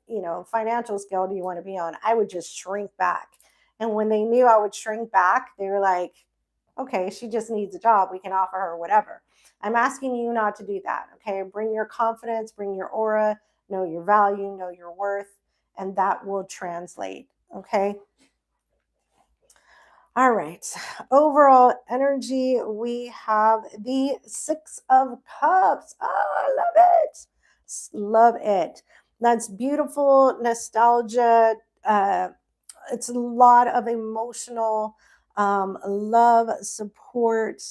financial scale do you want to be on? I would just shrink back. And when they knew I would shrink back, they were like, okay, she just needs a job. We can offer her whatever. I'm asking you not to do that. Okay. Bring your confidence, bring your aura, know your value, know your worth, and that will translate. Okay. All right. Overall energy, we have the Six of Cups. Oh, I love it. Love it. That's beautiful nostalgia. It's a lot of emotional love, support.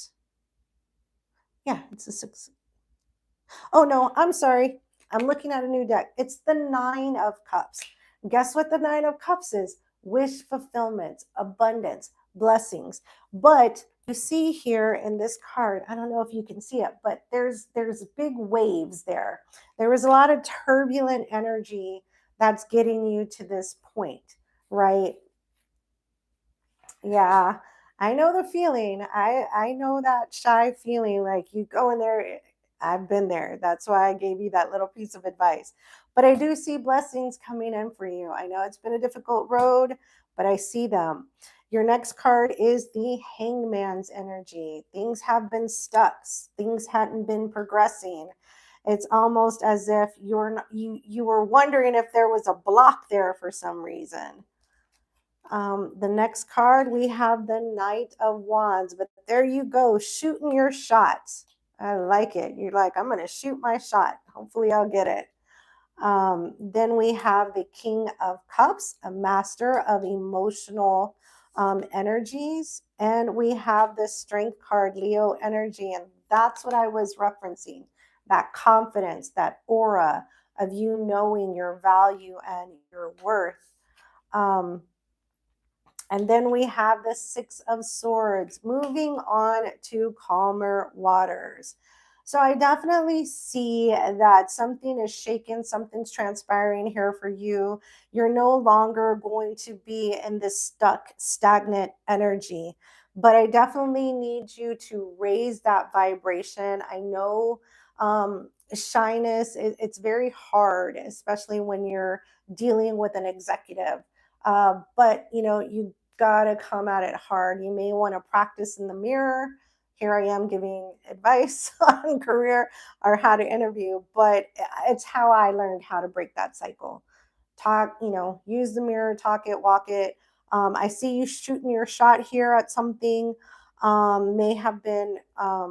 Yeah, it's a six. Oh, no, I'm sorry. I'm looking at a new deck. It's the Nine of Cups. Guess what the Nine of Cups is? Wish fulfillment, abundance, blessings. But you see here in this card, I don't know if you can see it, but there's big waves there. There was a lot of turbulent energy that's getting you to this point, right? Yeah. I know the feeling. I know that shy feeling, like you go in there. I've been there. That's why I gave you that little piece of advice. But I do see blessings coming in for you. I know it's been a difficult road, but I see them. Your next card is the Hangman's energy. Things have been stuck. Things hadn't been progressing. It's almost as if you were wondering if there was a block there for some reason. The next card, we have the Knight of Wands, but there you go, shooting your shots. I like it. You're like, I'm going to shoot my shot. Hopefully, I'll get it. Then we have the King of Cups, a master of emotional energies. And we have the Strength card, Leo energy. And that's what I was referencing, that confidence, that aura of you knowing your value and your worth. Um, and then we have the Six of Swords, moving on to calmer waters. So I definitely see that something is shaken, something's transpiring here for you. You're no longer going to be in this stuck, stagnant energy. But I definitely need you to raise that vibration. I know shyness, it's very hard, especially when you're dealing with an executive. But you gotta come at it hard. You may want to practice in the mirror. Here I am giving advice on career or how to interview, but it's how I learned how to break that cycle. Talk, use the mirror, talk it, walk it. I see you shooting your shot here at something, may have been a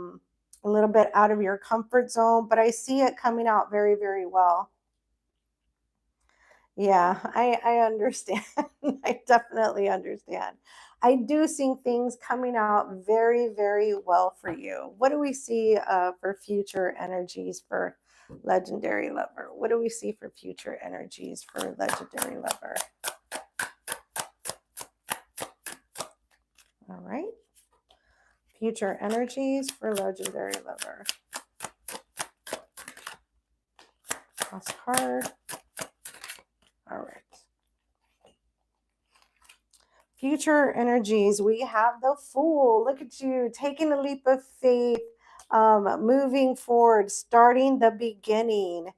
little bit out of your comfort zone, but I see it coming out very, very well. Yeah, I understand. I definitely understand. I do see things coming out very, very well for you. What do we see for future energies for Legendary Lover? What do we see for future energies for Legendary Lover? All right. Future energies for Legendary Lover. Cross card. All right. Future energies, we have the Fool. Look at you taking a leap of faith, moving forward, starting the beginning.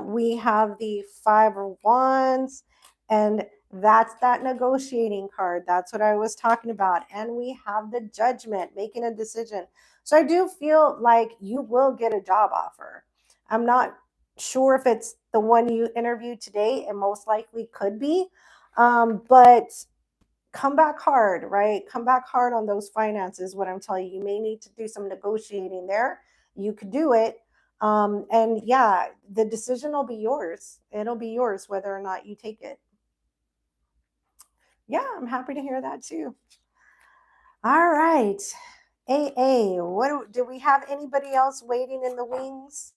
We have the Five of Wands, and that's that negotiating card. That's what I was talking about. And we have the Judgment, making a decision. So I do feel like you will get a job offer. I'm not sure if it's the one you interviewed today. It most likely could be. But come back hard, right? Come back hard on those finances. What I'm telling you, you may need to do some negotiating there. You could do it. And yeah, the decision will be yours. It'll be yours whether or not you take it. Yeah, I'm happy to hear that too. All right. AA, do we have anybody else waiting in the wings?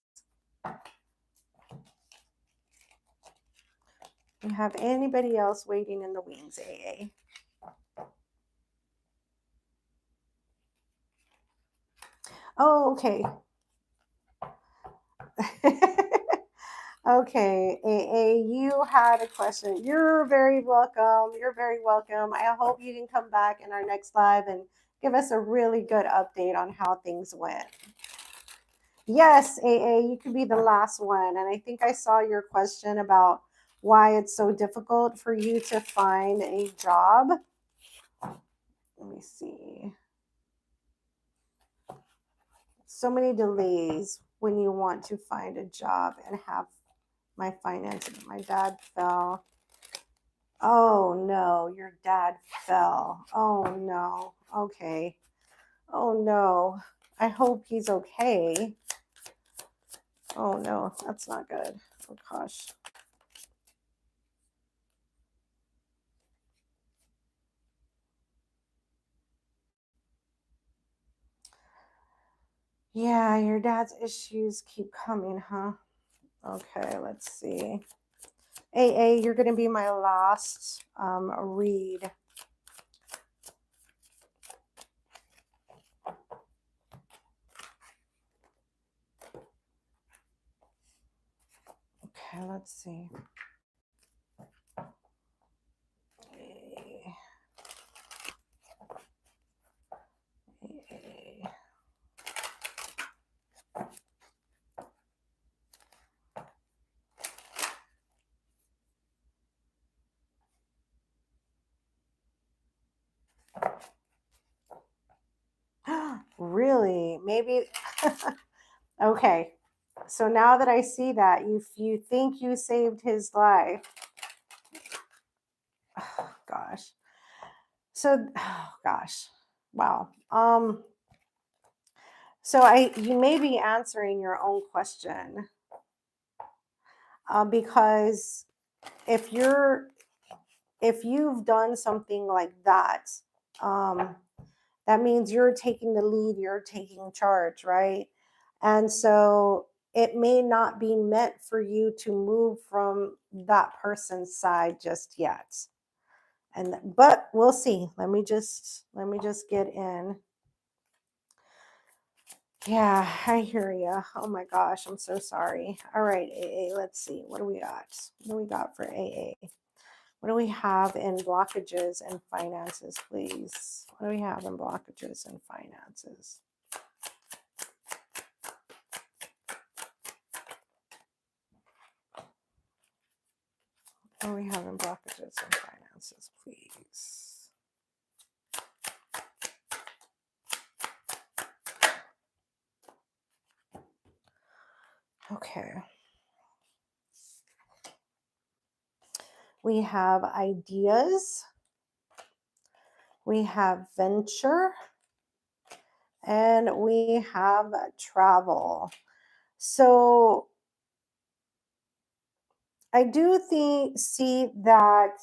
Do you have anybody else waiting in the wings, AA? Oh, okay. Okay, AA, you had a question. You're very welcome. You're very welcome. I hope you can come back in our next live and give us a really good update on how things went. Yes, AA, you could be the last one. And I think I saw your question about why it's so difficult for you to find a job. Let me see. So many delays when you want to find a job and have my finances. My dad fell. Oh no, your dad fell. Oh no. Okay. Oh no. I hope he's okay. Oh no, that's not good. Oh gosh. Yeah, your dad's issues keep coming, huh? Okay, let's see. AA, you're going to be my last read. Okay, let's see. AA. Really? Maybe. Okay. So now that I see that, you think you saved his life. Oh, gosh. So, oh, gosh. Wow. So you may be answering your own question because if you've done something like that, um, that means you're taking the lead, you're taking charge, right? And so it may not be meant for you to move from that person's side just yet. But we'll see. Let me just get in. Yeah, I hear you. Oh my gosh, I'm so sorry. All right, AA, let's see. What do we got? What do we got for AA? What do we have in blockages and finances, please? What do we have in blockages and finances? What do we have in blockages and finances, please? Okay. We have ideas. We have venture. And we have travel. So I do see that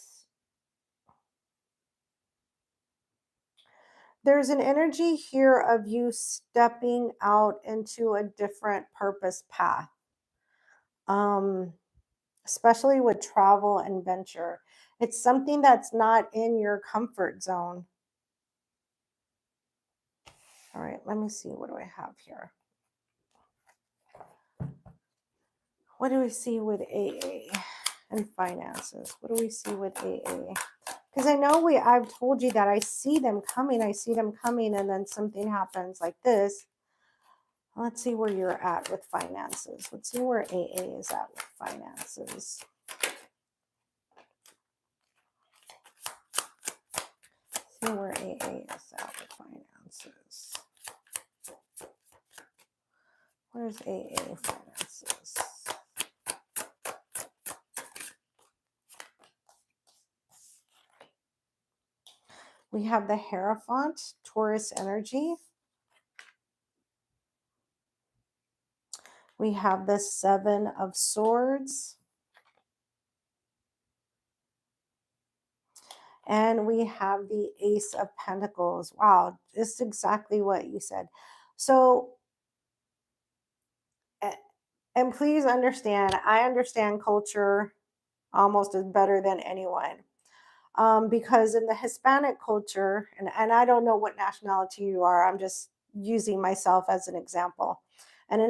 there's an energy here of you stepping out into a different purpose path, especially with travel and venture. It's something that's not in your comfort zone. All right, let me see. What do I have here? What do we see with AA and finances? What do we see with AA? Because I know I've told you that I see them coming, and then something happens like this. Let's see where you're at with finances. Let's see where AA is at with finances. See where AA is at with finances. Where's AA finances? We have the Hierophant, Taurus energy. We have the Seven of Swords. And we have the Ace of Pentacles. Wow, just exactly what you said. So, and please understand, I understand culture almost as better than anyone. Because in the Hispanic culture, and I don't know what nationality you are, I'm just using myself as an example. And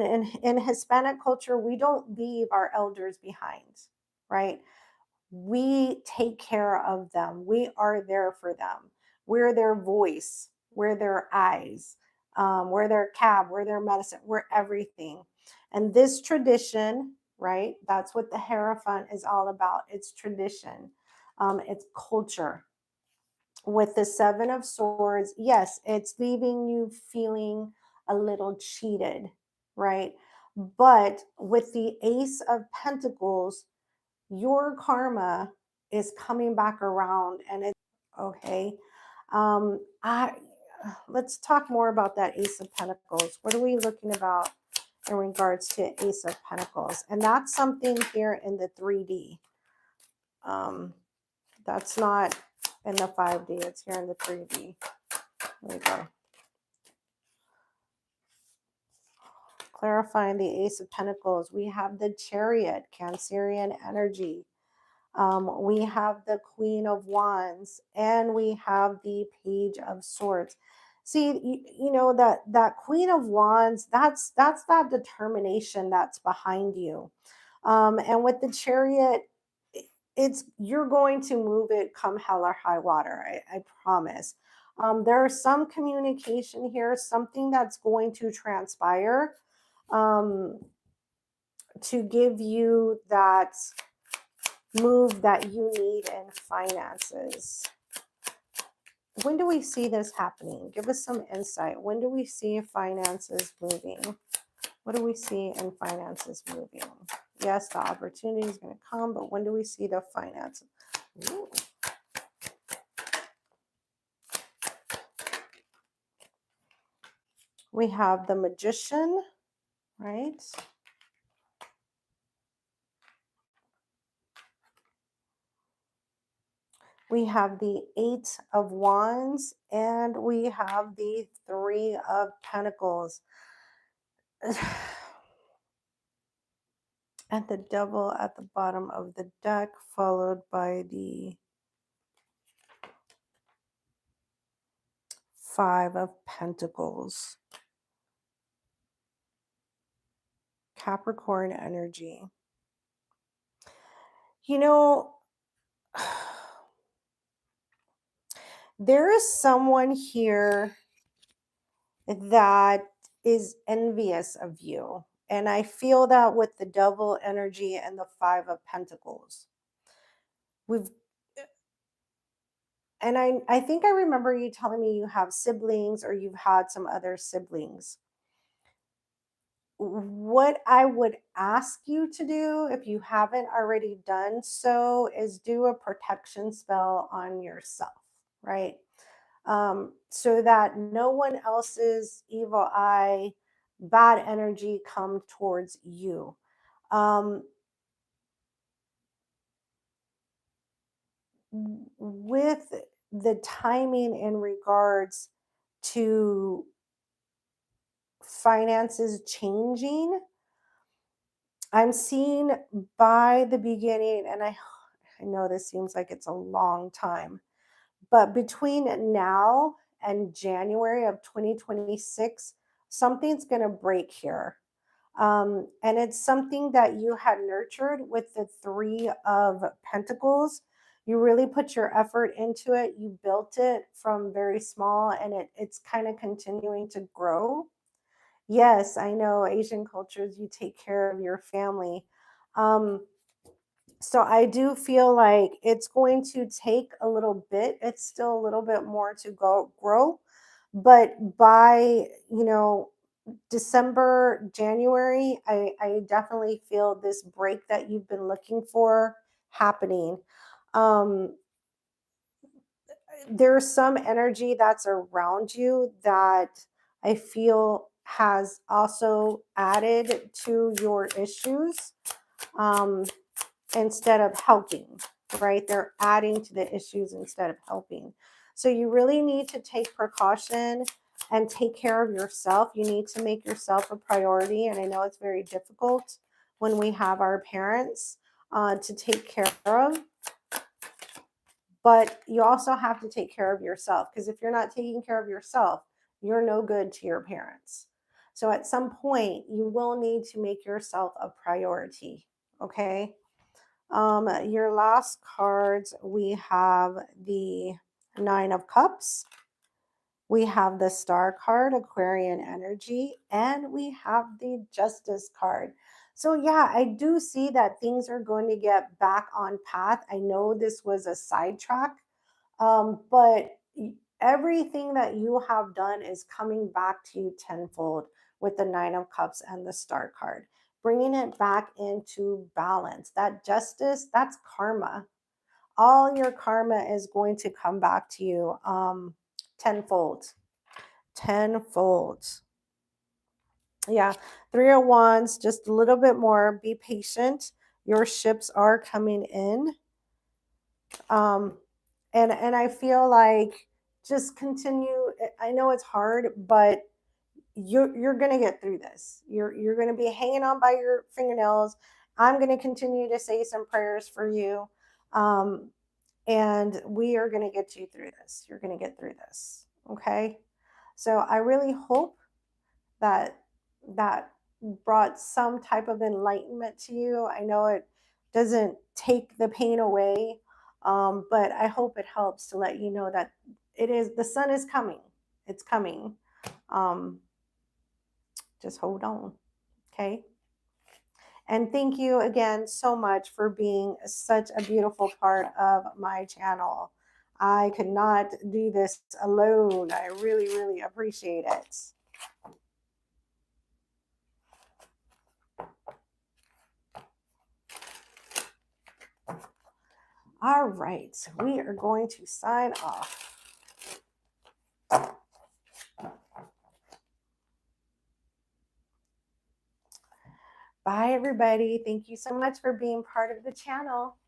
in Hispanic culture, we don't leave our elders behind, right? We take care of them. We are there for them. We're their voice. We're their eyes. We're their cab. We're their medicine. We're everything. And this tradition, right? That's what the Hierophant is all about. It's tradition. It's culture. With the Seven of Swords, yes, it's leaving you feeling a little cheated, right? But with the Ace of Pentacles, your karma is coming back around and it's okay. I Let's talk more about that Ace of Pentacles. What are we looking about in regards to Ace of Pentacles? And that's something here in the 3D. That's not in the 5D, it's here in the 3D. There we go. Clarifying the Ace of Pentacles, we have the Chariot, Cancerian energy. We have the Queen of Wands, and we have the Page of Swords. See, you know that Queen of Wands, that's that determination that's behind you. And with the Chariot, it's you're going to move it come hell or high water. I promise. There's some communication here, something that's going to transpire um, to give you that move that you need in finances. When do we see this happening? Give us some insight. When do we see finances moving? What do we see in finances moving? Yes, the opportunity is going to come, but when do we see the finances? Ooh. We have the Magician, right? We have the Eight of Wands, and we have the Three of Pentacles. And the Devil at the bottom of the deck, followed by the Five of Pentacles. Capricorn energy. You know, there is someone here that is envious of you. And I feel that with the Devil energy and the Five of Pentacles. We've and I think I remember you telling me you have siblings or you've had some other siblings. What I would ask you to do, if you haven't already done so, is do a protection spell on yourself, right? So that no one else's evil eye, bad energy come towards you. Um, with the timing in regards to finances changing, I'm seeing by the beginning, and I know this seems like it's a long time, but between now and January of 2026, something's going to break here. And it's something that you had nurtured with the Three of Pentacles. You really put your effort into it. You built it from very small, and it's kind of continuing to grow. Yes, I know Asian cultures, you take care of your family. Um, so I do feel like it's going to take a little bit. It's still a little bit more to go grow, but by, December, January, I definitely feel this break that you've been looking for happening. Um, there's some energy that's around you that I feel has also added to your issues, um, instead of helping, right? They're adding to the issues instead of helping. So you really need to take precaution and take care of yourself. You need to make yourself a priority. And I know it's very difficult when we have our parents to take care of, but you also have to take care of yourself, because if you're not taking care of yourself, you're no good to your parents. So at some point, you will need to make yourself a priority. Okay. Your last cards, we have the Nine of Cups, we have the Star card, Aquarian energy, and we have the Justice card. So, yeah, I do see that things are going to get back on path. I know this was a sidetrack, but everything that you have done is coming back to you tenfold with the Nine of Cups and the Star card, bringing it back into balance. That justice, that's karma. All your karma is going to come back to you tenfold. Tenfold. Yeah. Three of Wands, just a little bit more. Be patient. Your ships are coming in. Um, and I feel like just continue. I know it's hard, but you're gonna get through this. You're gonna be hanging on by your fingernails. I'm gonna continue to say some prayers for you. Um, and we are gonna get you through this. You're gonna get through this. Okay. So I really hope that that brought some type of enlightenment to you. I know it doesn't take the pain away, but I hope it helps to let you know that it is, the sun is coming. It's coming. Um, just hold on. Okay. And thank you again so much for being such a beautiful part of my channel. I could not do this alone. I really, really appreciate it. All right, we are going to sign off. Bye, everybody. Thank you so much for being part of the channel.